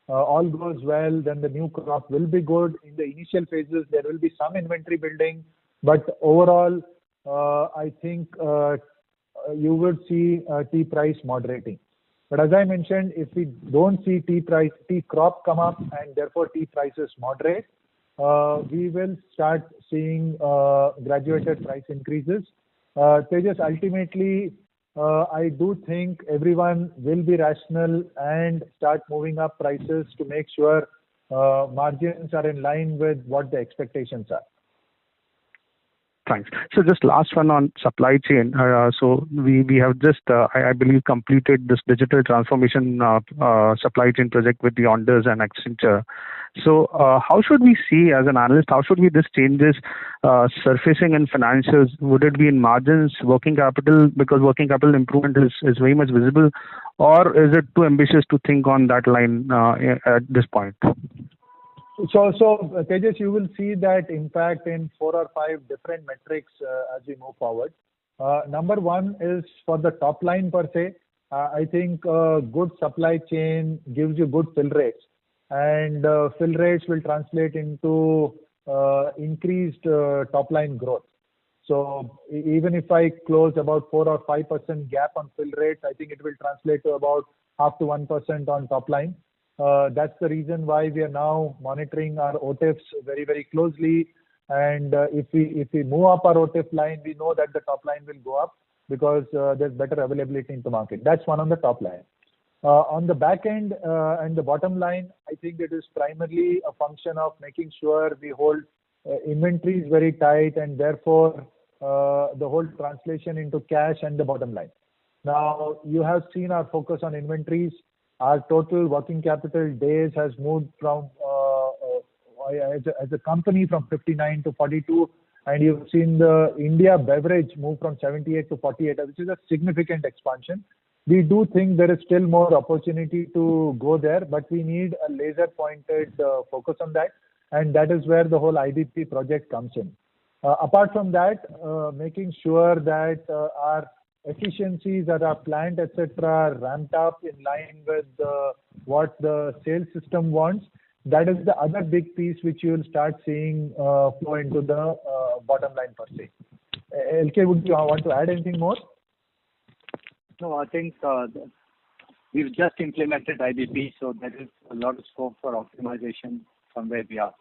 all goes well, then the new crop will be good. In the initial phases, there will be some inventory building, but overall, I think you would see tea price moderating. But as I mentioned, if we don't see tea crop come up and therefore tea prices moderate, we will start seeing graduated price increases. Tejas, ultimately, I do think everyone will be rational and start moving up prices to make sure margins are in line with what the expectations are. Thanks. So just last one on supply chain. So we have just, I believe, completed this digital transformation supply chain project with the Ondas and Accenture. So how should we see as an analyst, how should we this changes surfacing in financials? Would it be in margins, working capital, because working capital improvement is very much visible, or is it too ambitious to think on that line at this point? So Tejas, you will see that impact in 4 or 5 different metrics as we move forward. Number one is for the top line per se. I think good supply chain gives you good fill rates, and fill rates will translate into increased top line growth. So even if I close about 4 or 5% gap on fill rates, I think it will translate to about 0.5 to 1% on top line. That's the reason why we are now monitoring our OTIFs very, very closely. And if we move up our OTIF line, we know that the top line will go up because there's better availability in the market. That's one on the top line. On the back end and the bottom line, I think it is primarily a function of making sure we hold inventories very tight, and therefore the whole translation into cash and the bottom line. Now, you have seen our focus on inventories. Our total working capital days has moved from, as a company, from 59 to 42, and you've seen the India beverage move from 78 to 48, which is a significant expansion. We do think there is still more opportunity to go there, but we need a laser-pointed focus on that, and that is where the whole IBP project comes in. Apart from that, making sure that our efficiencies at our plant, etc., are ramped up in line with what the sales system wants. That is the other big piece which you will start seeing flow into the bottom line per se. LK, would you want to add anything more? No, I think we've just implemented IBP, so there is a lot of scope for optimization from where we are,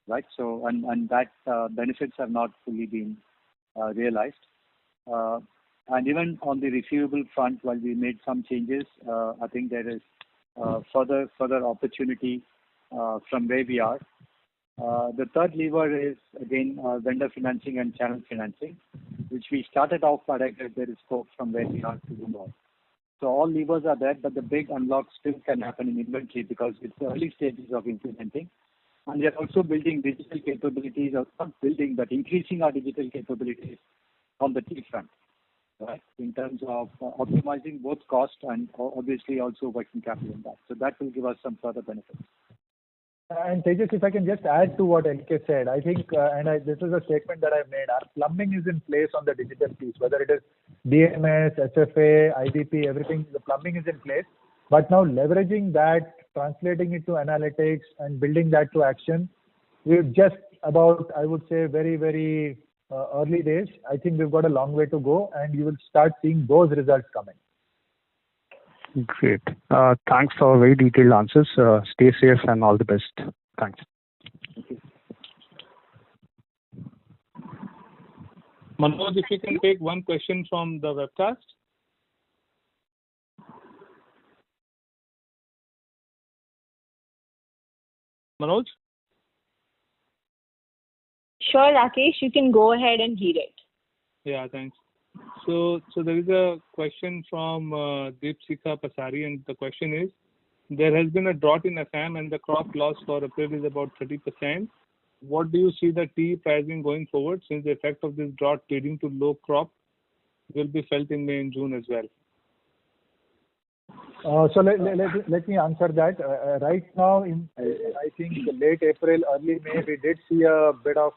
right? So, and that benefits have not fully been realized. And even on the receivable front, while we made some changes, I think there is further opportunity from where we are. The third lever is, again, vendor financing and channel financing, which we started off, but I guess there is scope from where we are to do more. So all levers are there, but the big unlock still can happen in inventory because it's the early stages of implementing. And we are also building digital capabilities, or not building, but increasing our digital capabilities on the tea front, right? In terms of optimizing both cost and obviously also working capital impact. So that will give us some further benefits. And Tejas, if I can just add to what LK said, I think, this is a statement that I've made, our plumbing is in place on the digital piece, whether it is DMS, SFA, IBP, everything, the plumbing is in place. But now leveraging that, translating it to analytics and building that to action, we're just about, I would say, very, very early days. I think we've got a long way to go, and you will start seeing those results coming. Great. Thanks for very detailed answers. Stay safe and all the best. Thanks. Manoj, if you can take one question from the webcast. Manoj? Sure, Rakesh, you can go ahead and read it. Yeah, thanks. So there is a question from Deepsika Pasari, and the question is, there has been a drought in Assam and the crop loss for April is about 30%. What do you see the tea pricing going forward, since the effect of this drought leading to low crop will be felt in May and June as well? So let me answer that. Right now, in I think late April, early May, we did see a bit of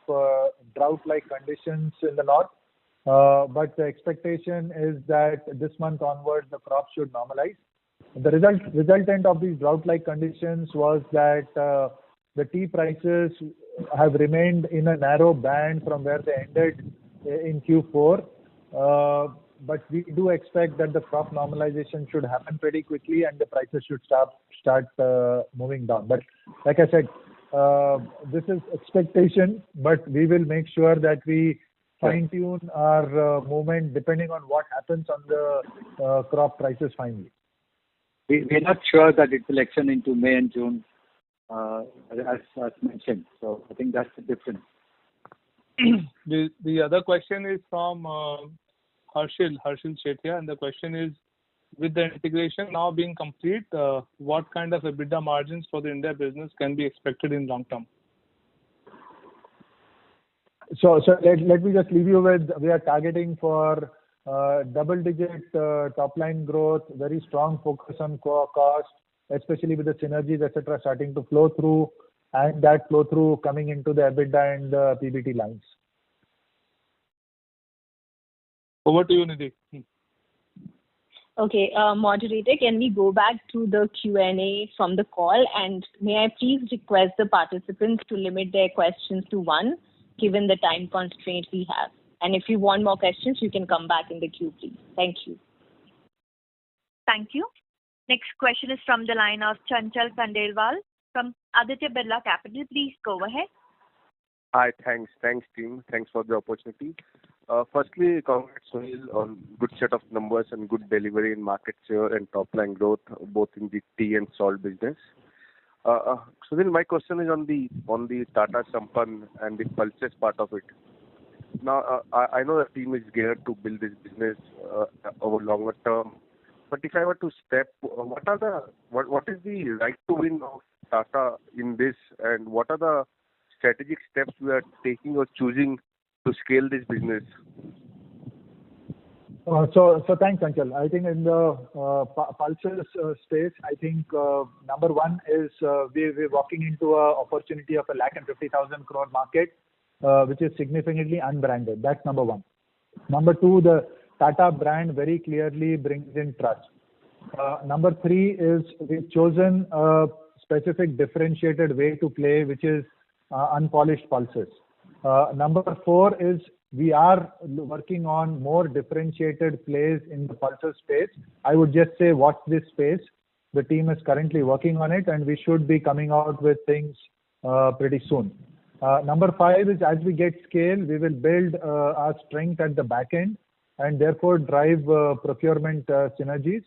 drought-like conditions in the north. But the expectation is that this month onwards, the crop should normalize. The resultant of these drought-like conditions was that the tea prices have remained in a narrow band from where they ended in Q4. But we do expect that the crop normalization should happen pretty quickly and the prices should start moving down. But like I said, this is expectation, but we will make sure that we fine-tune our movement depending on what happens on the crop prices finally. We're not sure that it will extend into May and June, as mentioned. So I think that's the difference. The other question is from Harshil Shethia, and the question is, with the integration now being complete, what kind of EBITDA margins for the India business can be expected in long term? So let me just leave you with, we are targeting for double-digit top-line growth, very strong focus on cost, especially with the synergies, etc., starting to flow through, and that flow through coming into the EBITDA and PBT lines. Over to you, Nidhi. Okay, moderator, can we go back to the Q&A from the call, and may I please request the participants to limit their questions to one, given the time constraint we have. And if you want more questions, you can come back in the queue, please. Thank you. Thank you. Next question is from the line of Chanchal Khandelwal from Aditya Birla Capital. Please go ahead. Hi, thanks team. Thanks for the opportunity. Firstly, congrats Sunil on good set of numbers and good delivery in market share and top line growth, both in the tea and salt business. Sunil, my question is on the Tata Sampann and the pulses part of it. Now, I know the team is geared to build this business over longer term. But if I were to step, what is the right to win of Tata in this, and what are the strategic steps we are taking or choosing to scale this business? So thanks, Chanchal. I think in the pulses space, I think number one is we're walking into an opportunity of 150,000 crore market, which is significantly unbranded. That's number one. Number two, the Tata brand very clearly brings in trust. Number three is we've chosen a specific differentiated way to play, which is unpolished pulses. Number four is we are working on more differentiated plays in the pulses space. I would just say watch this space. The team is currently working on it, and we should be coming out with things pretty soon. Number five is as we get scale, we will build our strength at the back end and therefore drive procurement synergies.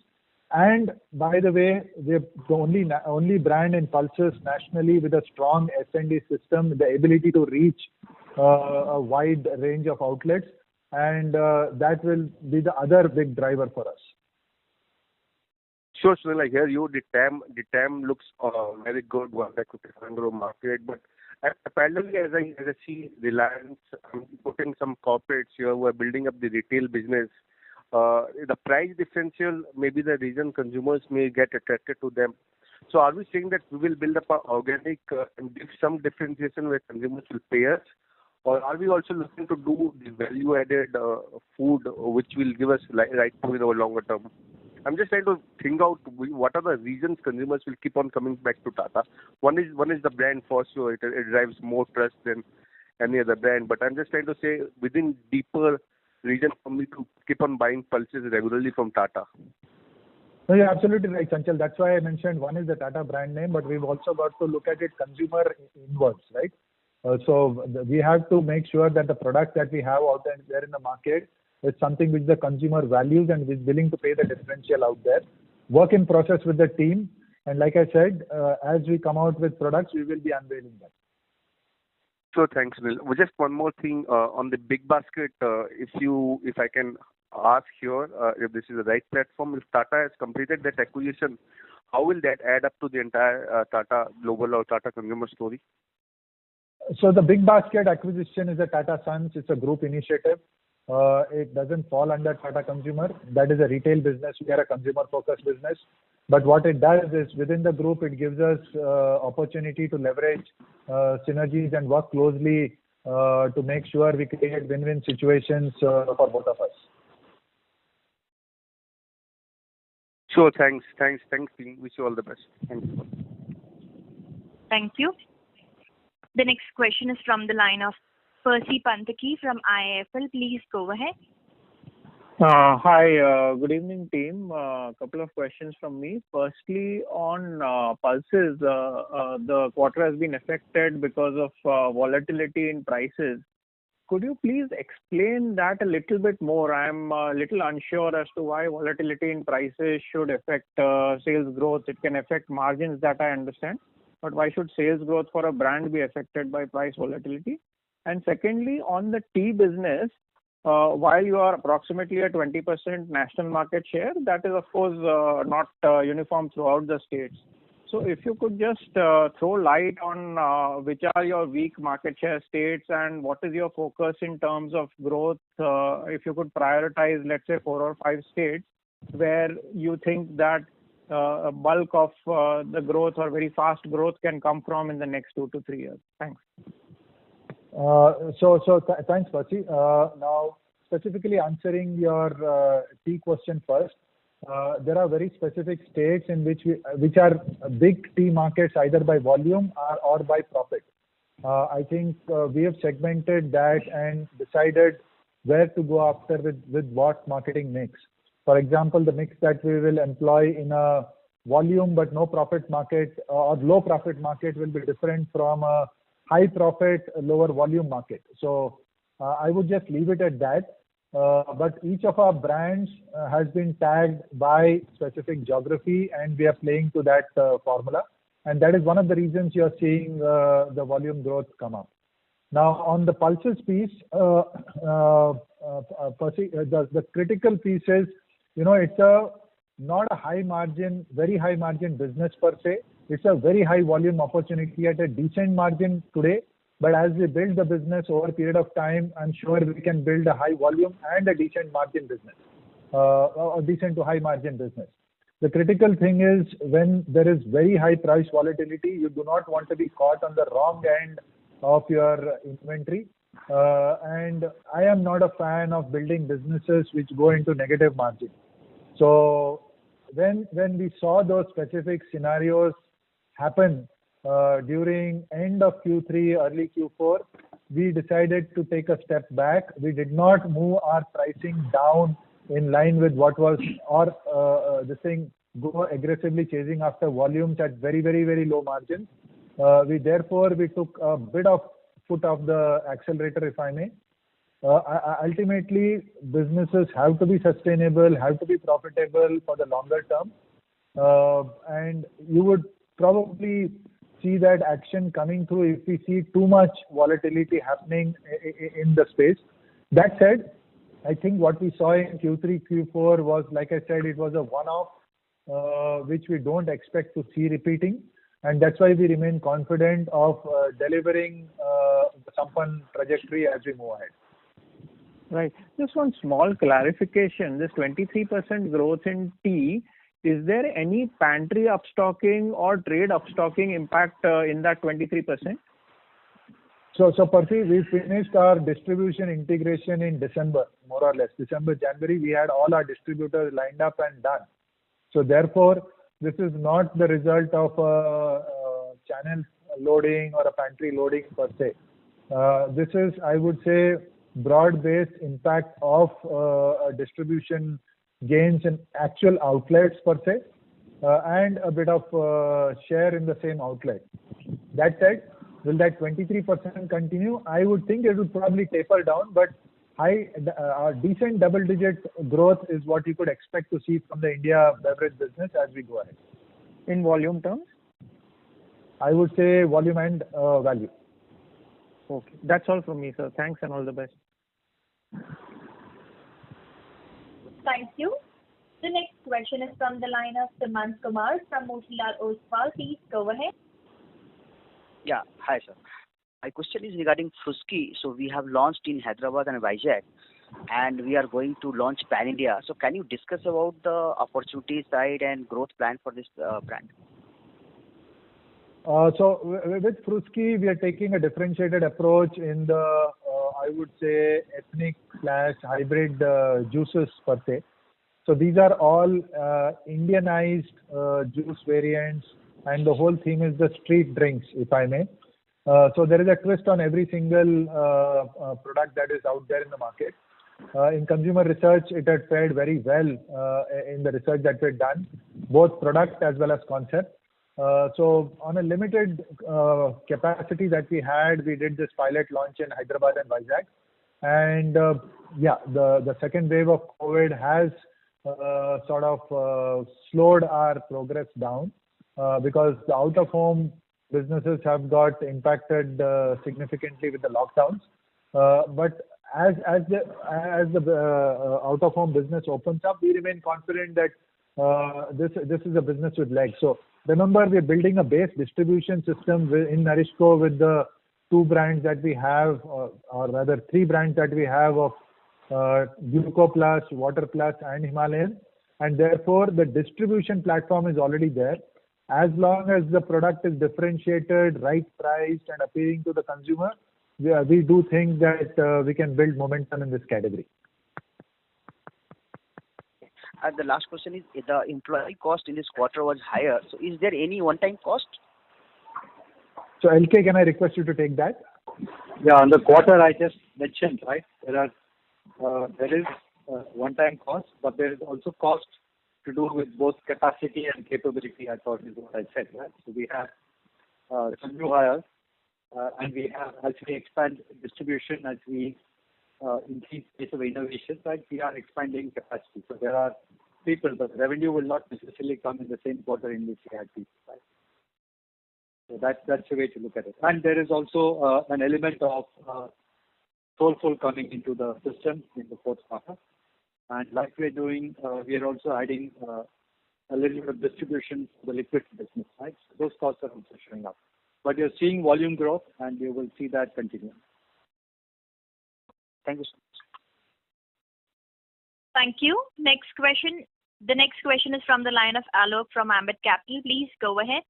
And by the way, we're the only brand in pulses nationally with a strong S&D system, the ability to reach a wide range of outlets, and that will be the other big driver for us. Sure, Sunil, I hear you. The TAM looks very good, 150,000 crore market, but apparently as I see Reliance putting some corporates here who are building up the retail business, the price differential may be the reason consumers may get attracted to them. So are we saying that we will build up our organic and give some differentiation where consumers will pay us? Or are we also looking to do the value-added food which will give us right to win over longer term? I'm just trying to think out what are the reasons consumers will keep on coming back to Tata. One is the brand for sure. It drives more trust than any other brand. But I'm just trying to say within deeper reason for me to keep on buying pulses regularly from Tata. No, you're absolutely right, Chanchal. That's why I mentioned one is the Tata brand name, but we've also got to look at it consumer inwards, right? We have to make sure that the product that we have out there in the market is something which the consumer values and is willing to pay the differential out there. Work in process with the team, and like I said, as we come out with products, we will be unveiling that. So thanks, Sunil. Well, just one more thing on the Big Basket. If I can ask here, if this is the right platform, if Tata has completed that acquisition, how will that add up to the entire Tata Global or Tata Consumer story? So the Big Basket acquisition is a Tata Sons. It's a group initiative. It doesn't fall under Tata Consumer. That is a retail business. We are a consumer-focused business. But what it does is within the group, it gives us opportunity to leverage synergies and work closely to make sure we create win-win situations for both of us. Sure, thanks, team. Wish you all the best. Thank you. Thank you. The next question is from the line of Percy Panthaki from IIFL. Please go ahead. Hi, good evening, team. A couple of questions from me. Firstly, on pulses, the quarter has been affected because of volatility in prices. Could you please explain that a little bit more? I'm a little unsure as to why volatility in prices should affect sales growth. It can affect margins, that I understand. But why should sales growth for a brand be affected by price volatility? And secondly, on the tea business, while you are approximately a 20% national market share, that is of course not uniform throughout the states. So if you could just throw light on which are your weak market share states and what is your focus in terms of growth, if you could prioritize, let's say 4 or 5 states where you think that a bulk of the growth or very fast growth can come from in the next 2 to 3 years. Thanks. Thanks, Percy. Now, specifically answering your tea question first, there are very specific states in which are big tea markets either by volume or by profit. I think we have segmented that and decided where to go after with what marketing mix. For example, the mix that we will employ in a volume but no profit market or low profit market will be different from a high profit, lower volume market. So I would just leave it at that. But each of our brands has been tagged by specific geography and we are playing to that formula. And that is one of the reasons you are seeing the volume growth come up. Now, on the pulses piece, Percy, the critical piece is, it's not a high margin, very high margin business per se. It's a very high volume opportunity at a decent margin today. But as we build the business over a period of time, I'm sure we can build a high volume and a decent margin business, a decent to high margin business. The critical thing is when there is very high price volatility, you do not want to be caught on the wrong end of your inventory. And I am not a fan of building businesses which go into negative margin. So when we saw those specific scenarios happen during end of Q3, early Q4, we decided to take a step back. We did not move our pricing down in line with what was go aggressively chasing after volumes at very, very, very low margins. We took a bit of foot off the accelerator, if I may. Ultimately, businesses have to be sustainable, have to be profitable for the longer term. And you would probably see that action coming through if we see too much volatility happening in the space. That said, I think what we saw in Q3, Q4 was, like I said, it was a one-off, which we don't expect to see repeating. And that's why we remain confident of delivering the Sampann trajectory as we move ahead. Right. Just one small clarification. This 23% growth in tea, is there any pantry upstocking or trade upstocking impact in that 23%? So Percy, we finished our distribution integration in December, more or less. December, January, we had all our distributors lined up and done. So therefore, this is not the result of a channel loading or a pantry loading per se. This is, I would say, broad-based impact of a distribution gains in actual outlets per se, and a bit of share in the same outlet. That said, will that 23% continue? I would think it would probably taper down, but decent double-digit growth is what you could expect to see from the India beverage business as we go ahead. In volume terms? I would say volume and value. Okay. That's all from me, sir. Thanks and all the best. Thank you. The next question is from the line of Sumant Kumar from Motilal Oswal. Please go ahead. Yeah. Hi, sir. My question is regarding Fruski. So we have launched in Hyderabad and Vizag, and we are going to launch Pan India. So can you discuss about the opportunity side and growth plan for this brand? So with Fruski, we are taking a differentiated approach in the, I would say, ethnic/hybrid juices per se. So these are all Indianized juice variants, and the whole theme is the street drinks, if I may. So there is a twist on every single product that is out there in the market. In consumer research, it had fared very well in the research that we've done, both product as well as concept. So on a limited capacity that we had, we did this pilot launch in Hyderabad and Vizag. And the second wave of COVID has sort of slowed our progress down because the out-of-home businesses have got impacted significantly with the lockdowns. But as the out-of-home business opens up, we remain confident that this is a business with legs. So remember, we're building a base distribution system in NourishCo with the two brands that we have, or rather three brands that we have of Gluco Plus, Water Plus, and Himalayan. And therefore, the distribution platform is already there. As long as the product is differentiated, right priced, and appealing to the consumer, we do think that we can build momentum in this category. The last question is, the employee cost in this quarter was higher. So is there any one-time cost? So LK, can I request you to take that? Yeah, on the quarter I just mentioned, right? There is one-time cost, but there is also cost to do with both capacity and capability, I thought is what I said, right? So we have some new hires, and we have, as we expand distribution, as we increase pace of innovation, right? We are expanding capacity. So there are people, but revenue will not necessarily come in the same quarter in which we had people, right? So that's the way to look at it. And there is also an element of Soulfull coming into the system in the fourth quarter. And like we're doing, we are also adding a little bit of distribution for the liquid business, right? So those costs are also showing up. But you're seeing volume growth, and you will see that continue. Thank you so much. Thank you. Next question. The next question is from the line of Alok from Ambit Capital. Please go ahead.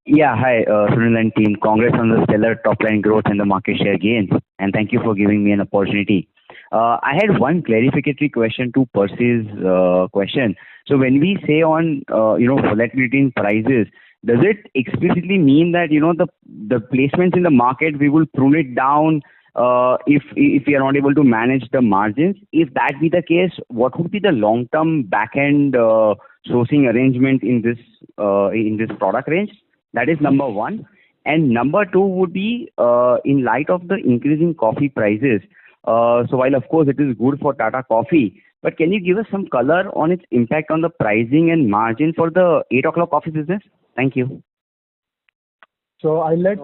Yeah, hi, Sunil and team. Congrats on the stellar top-line growth and the market share gains, and thank you for giving me an opportunity. I had one clarificatory question to Percy's question. So when we say on, volatility in prices, does it explicitly mean that, the placements in the market, we will prune it down if we are not able to manage the margins? If that be the case, what would be the long-term back-end sourcing arrangement in this product range? That is number one. And number two would be in light of the increasing coffee prices. So while of course it is good for Tata Coffee, but can you give us some color on its impact on the pricing and margin for the 8 o'clock coffee business? Thank you. So I'll let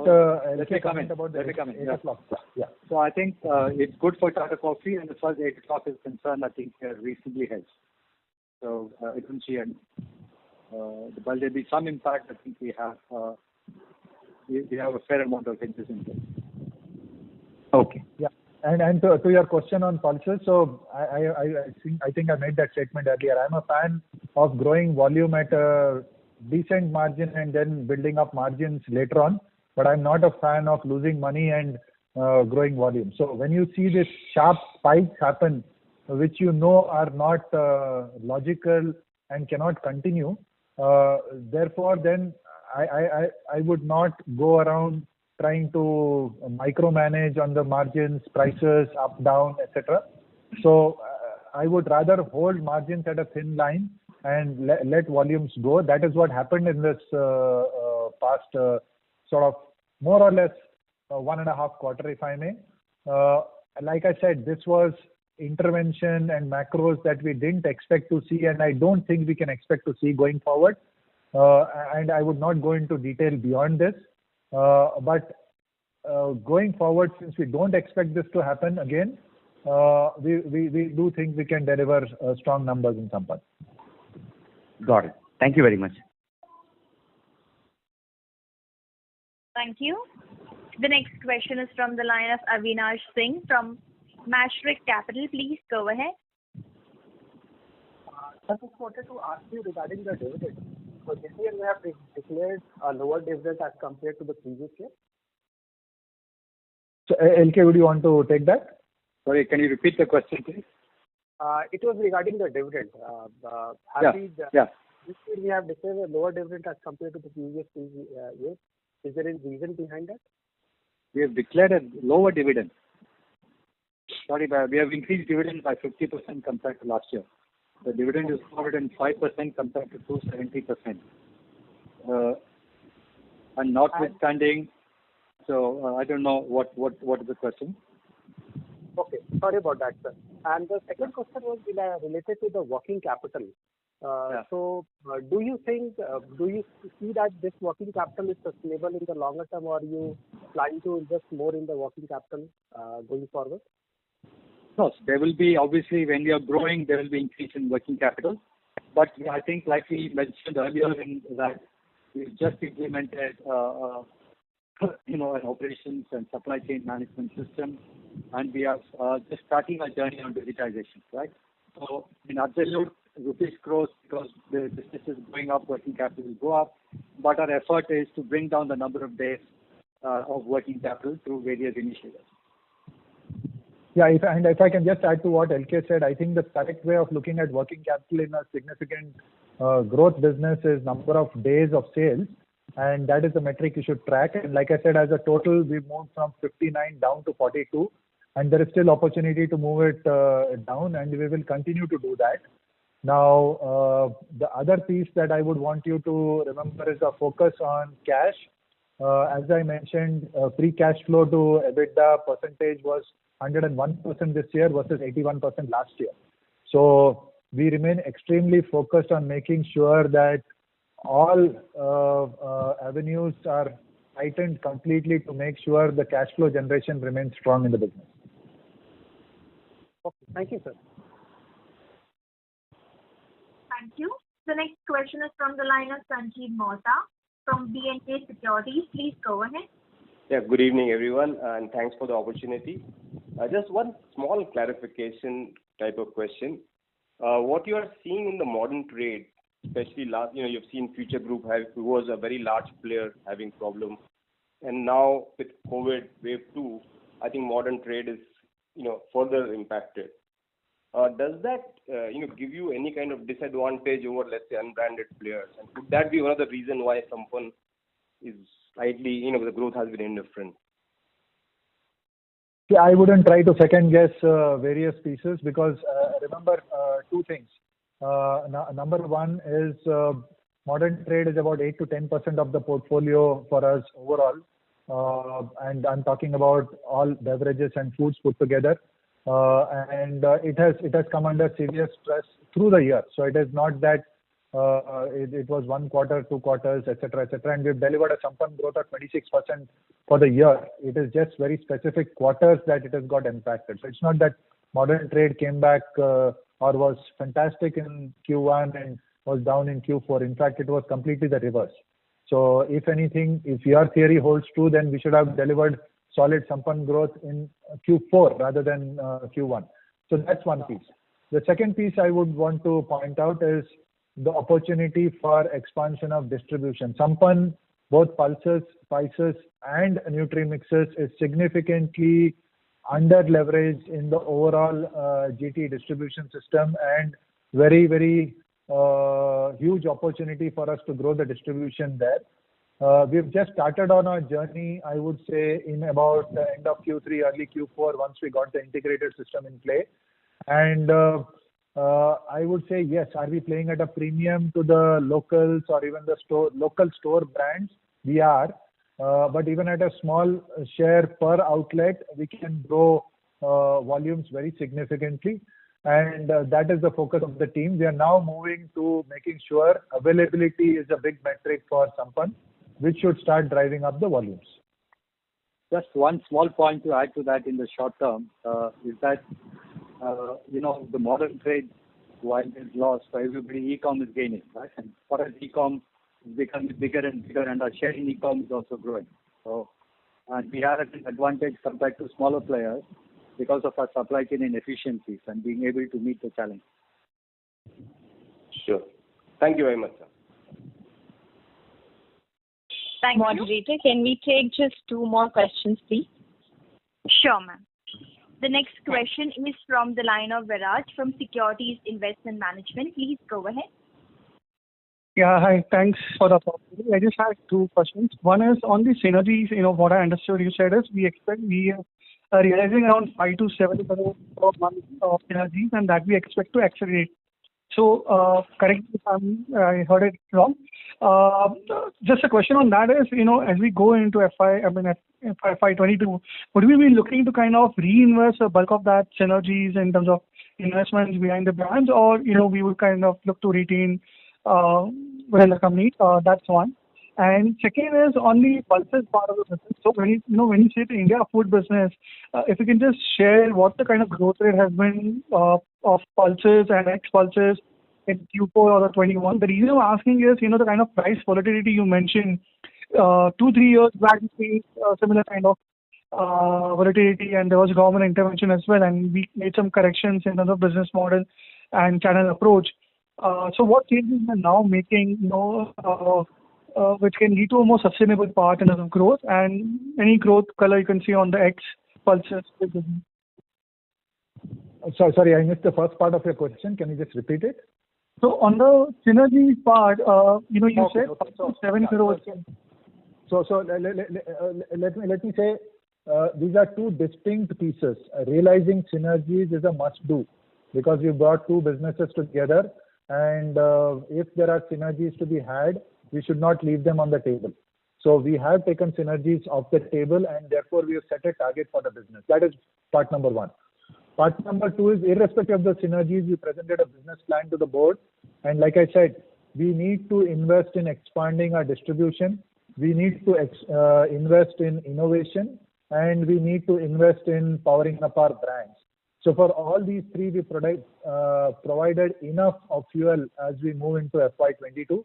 me comment about the 8 o'clock. Yeah. So I think it's good for Tata Coffee, and as far as 8 o'clock is concerned, I think reasonably hedged. So I don't see any. While there be some impact, I think we have a fair amount of hedges in place. Okay. Yeah. And to your question on pulses, so I think I made that statement earlier. I'm a fan of growing volume at a decent margin and then building up margins later on, but I'm not a fan of losing money and growing volume. So when you see this sharp spikes happen, which are not logical and cannot continue, therefore then I would not go around trying to micromanage on the margins, prices, up, down, etc. So I would rather hold margins at a thin line and let volumes go. That is what happened in this past sort of more or less 1.5 quarter, if I may. Like I said, this was intervention and macros that we didn't expect to see, and I don't think we can expect to see going forward. And I would not go into detail beyond this. But going forward, since we don't expect this to happen again, we do think we can deliver strong numbers in Sampann. Got it. Thank you very much. Thank you. The next question is from the line of Avinash Singh from Mashreq Capital. Please go ahead. I just wanted to ask you regarding the dividend. So this year we have declared a lower dividend as compared to the previous year. So, LK, would you want to take that? Sorry, can you repeat the question, please? It was regarding the dividend. This year we have declared a lower dividend as compared to the previous year. Is there any reason behind that? We have declared a lower dividend. Sorry, we have increased dividend by 50% compared to last year. The dividend is 405% compared to 270%. And notwithstanding, so I don't know what is the question. Okay, sorry about that, sir. And the second question was related to the working capital. So, do you see that this working capital is sustainable in the longer term, or are you planning to invest more in the working capital going forward? No, there will be, obviously, when we are growing, there will be increase in working capital. But I think, like we mentioned earlier, that we've just implemented, an operations and supply chain management system, and we are just starting our journey on digitization, right? So, in absolute rupees crores, because the business is going up, working capital will go up. But our effort is to bring down the number of days of working capital through various initiatives. Yeah, if I can just add to what LK said, I think the correct way of looking at working capital in a significant growth business is number of days of sales, and that is the metric you should track. And like I said, as a total, we've moved from 59 down to 42, and there is still opportunity to move it down, and we will continue to do that. Now, the other piece that I would want you to remember is the focus on cash. As I mentioned, free cash flow to EBITDA percentage was 101% this year versus 81% last year. So we remain extremely focused on making sure that all avenues are tightened completely to make sure the cash flow generation remains strong in the business. Okay, thank you, sir. Thank you. The next question is from the line of Sanjeev Mota from B&K Securities. Please go ahead. Yeah, good evening, everyone, and thanks for the opportunity. Just one small clarification type of question. What you are seeing in the modern trade, especially you've seen Future Group who was a very large player having problems, and now with COVID wave 2, I think modern trade is further impacted. Does that give you any kind of disadvantage over, let's say, unbranded players? And could that be one of the reasons why Sampann is slightly, the growth has been indifferent? Yeah, I wouldn't try to second guess various pieces because remember two things. Number one is modern trade is about 8 to 10% of the portfolio for us overall, and I'm talking about all beverages and foods put together. And it has come under serious stress through the year. So it is not that it was 1 quarter, 2 quarters, etc., and we've delivered a Sampann growth of 26% for the year. It is just very specific quarters that it has got impacted. So it's not that modern trade came back or was fantastic in Q1 and was down in Q4. In fact, it was completely the reverse. So if anything, if your theory holds true, then we should have delivered solid Sampann growth in Q4 rather than Q1. So that's one piece. The second piece I would want to point out is the opportunity for expansion of distribution. Sampann, both pulses, spices, and nutri-mixes is significantly under-leveraged in the overall GT distribution system, and very, very huge opportunity for us to grow the distribution there. We've just started on our journey, I would say, in about the end of Q3, early Q4, once we got the integrated system in play. And I would say yes. Are we playing at a premium to the locals or even the local store brands? We are. But even at a small share per outlet, we can grow volumes very significantly. And that is the focus of the team. We are now moving to making sure availability is a big metric for Sampann, which should start driving up the volumes. Just one small point to add to that in the short term is that, the modern trade, while is lost, for everybody, e-com is gaining, right? And for us, e-com is becoming bigger and bigger, and our share in e-com is also growing. So, and we are at an advantage compared to smaller players because of our supply chain inefficiencies and being able to meet the challenge. Sure. Thank you very much, sir. Thank you. Moderator, can we take just 2 more questions, please? Sure, ma'am. The next question is from the line of Viraj from Securities Investment Management. Please go ahead. Yeah, hi. Thanks for the opportunity. I just had 2 questions. One is on the synergies. What I understood you said is we are realizing around 5 to 7 crore per month of synergies, and that we expect to accelerate. So, correct me if I heard it wrong. Just a question on that is, as we go into FY22, would we be looking to kind of reinvest a bulk of that synergies in terms of investments behind the brands, or we would kind of look to retain within the company? That's one. And second is on the pulses part of the business. So when you say the India food business, if you can just share what the kind of growth rate has been of pulses and ex-pulses in Q4 or the 21. The reason I'm asking is, the kind of price volatility you mentioned 2-3 years back, we faced similar kind of volatility, and there was government intervention as well, and we made some corrections in terms of business model and channel approach. So what changes are now making, which can lead to a more sustainable part in terms of growth, and any growth color you can see on the ex-pulses business? Sorry, I missed the first part of your question. Can you just repeat it? So on the synergy part, you said 7 crores. So let me say these are 2 distinct pieces. Realizing synergies is a must-do because we brought 2 businesses together, and if there are synergies to be had, we should not leave them on the table. So we have taken synergies off the table, and therefore we have set a target for the business. That is part number 1. Part number 2 is irrespective of the synergies, we presented a business plan to the board. And like I said, we need to invest in expanding our distribution. We need to invest in innovation, and we need to invest in powering up our brands. So for all these 3, we provided enough of fuel as we move into FY22.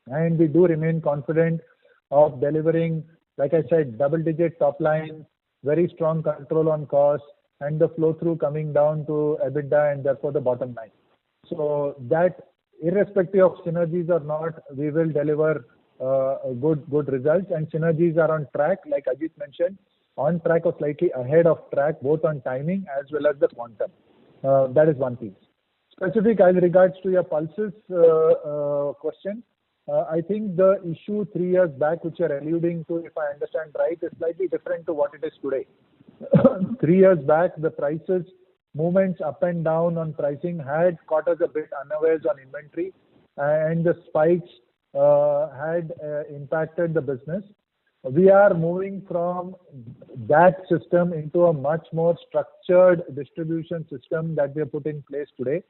And we do remain confident of delivering, like I said, double-digit top line, very strong control on costs, and the flow-through coming down to EBITDA and therefore the bottom line. So that, irrespective of synergies or not, we will deliver good results. And synergies are on track, like Ajit mentioned, on track or slightly ahead of track, both on timing as well as the quantum. That is one piece. Specific as regards to your pulses question, I think the issue 3 years back, which you're alluding to, if I understand right, is slightly different to what it is today. 3 years back, the prices, movements up and down on pricing had caught us a bit unawares on inventory, and the spikes had impacted the business. We are moving from that system into a much more structured distribution system that we have put in place today.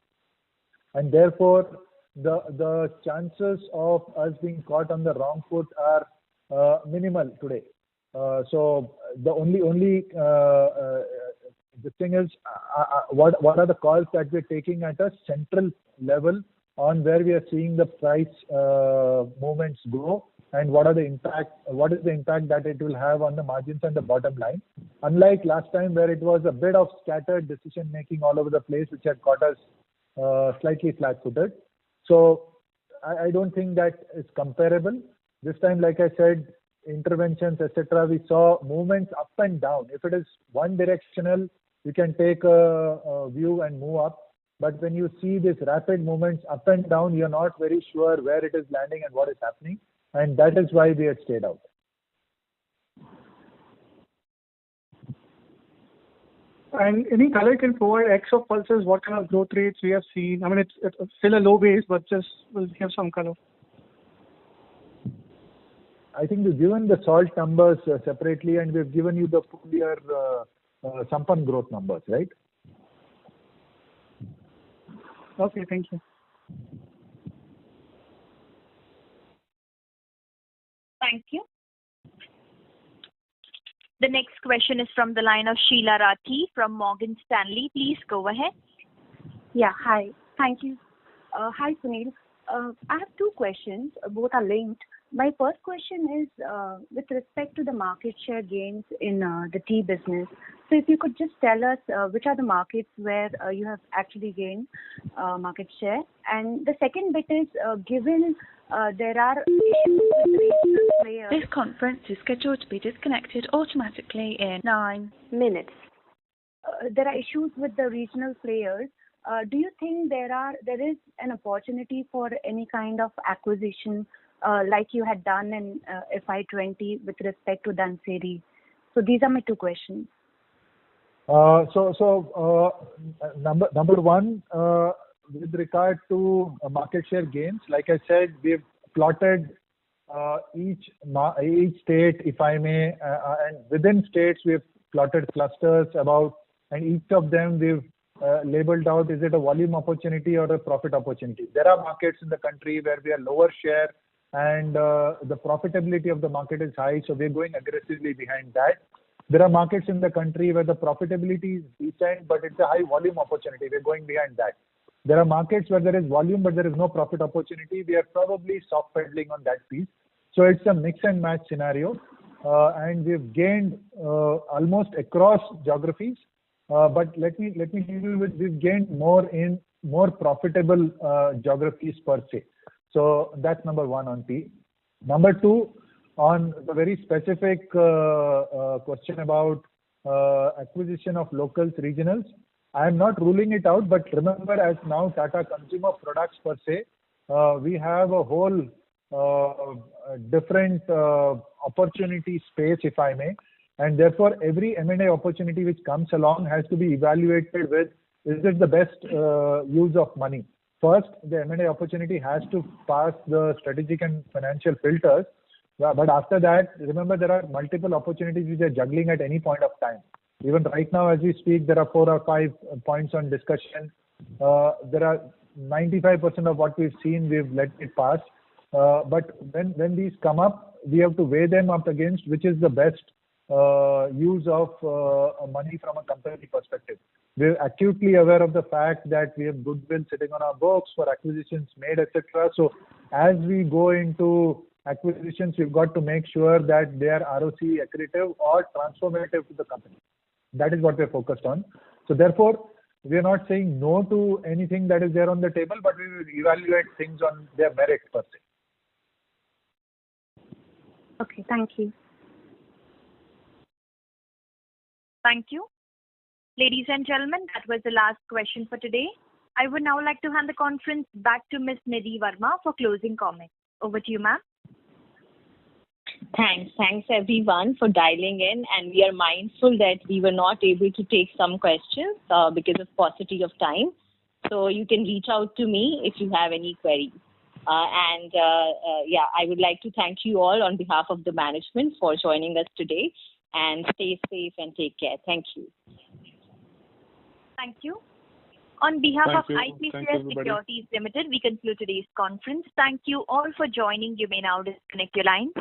And therefore, the chances of us being caught on the wrong foot are minimal today. So the only the thing is, what are the calls that we're taking at a central level on where we are seeing the price movements go, and what is the impact that it will have on the margins and the bottom line. Unlike last time where it was a bit of scattered decision making all over the place, which had caught us slightly flat-footed. So I don't think that is comparable. This time, like I said, interventions, etc., we saw movements up and down. If it is one directional, you can take a view and move up. But when you see these rapid movements up and down, you're not very sure where it is landing and what is happening. And that is why we had stayed out. And any color you can provide X of pulses, what kind of growth rates we have seen? I mean, it's still a low base, but just we'll give some color. I think we've given the salt numbers separately, and we've given you the full year Sampann growth numbers, right? Okay, thank you. Thank you. The next question is from the line of Sheela Rathi from Morgan Stanley. Please go ahead. Yeah, hi. Thank you. Hi, Sunil. I have two questions. Both are linked. My first question is with respect to the market share gains in the tea business. So if you could just tell us which are the markets where you have actually gained market share. And the second bit is given there are issues with regional players. This conference is scheduled to be disconnected automatically in 9 minutes. There are issues with the regional players. Do you think there is an opportunity for any kind of acquisition like you had done in FY20 with respect to Dhanseri? So these are my two questions. Number one, with regard to market share gains, like I said, we've plotted each state, if I may, and within states we've plotted clusters about, and each of them we've labeled out, is it a volume opportunity or a profit opportunity? There are markets in the country where we are lower share and the profitability of the market is high, so we're going aggressively behind that. There are markets in the country where the profitability is decent, but it's a high volume opportunity. We're going behind that. There are markets where there is volume, but there is no profit opportunity. We are probably soft pedaling on that piece. So it's a mix and match scenario, and we've gained almost across geographies. But let me leave you with, we've gained more in more profitable geographies per se. So that's number one on tea. Number two, on the very specific question about acquisition of locals, regionals, I am not ruling it out, but remember, as now Tata Consumer Products per se, we have a whole different opportunity space, if I may, and therefore every M&A opportunity which comes along has to be evaluated with, is it the best use of money? First, the M&A opportunity has to pass the strategic and financial filters. But after that, remember, there are multiple opportunities which are juggling at any point of time. Even right now, as we speak, there are 4 or 5 points on discussion. There are 95% of what we've seen, we've let it pass. But when these come up, we have to weigh them up against which is the best use of money from a company perspective. We're acutely aware of the fact that we have goodwill sitting on our books for acquisitions made, etc. So as we go into acquisitions, we've got to make sure that they are ROC accretive or transformative to the company. That is what we're focused on. So therefore, we are not saying no to anything that is there on the table, but we will evaluate things on their merit per se. Okay, thank you. Thank you. Ladies and gentlemen, that was the last question for today. I would now like to hand the conference back to Ms. Nidhi Verma for closing comments. Over to you, ma'am. Thanks everyone for dialing in, and we are mindful that we were not able to take some questions because of paucity of time. So you can reach out to me if you have any queries. I would like to thank you all on behalf of the management for joining us today, and stay safe and take care. Thank you. Thank you. On behalf Thank of you. ICICI Securities Limited, we conclude today's conference. Thank you all for joining. You may now disconnect your lines.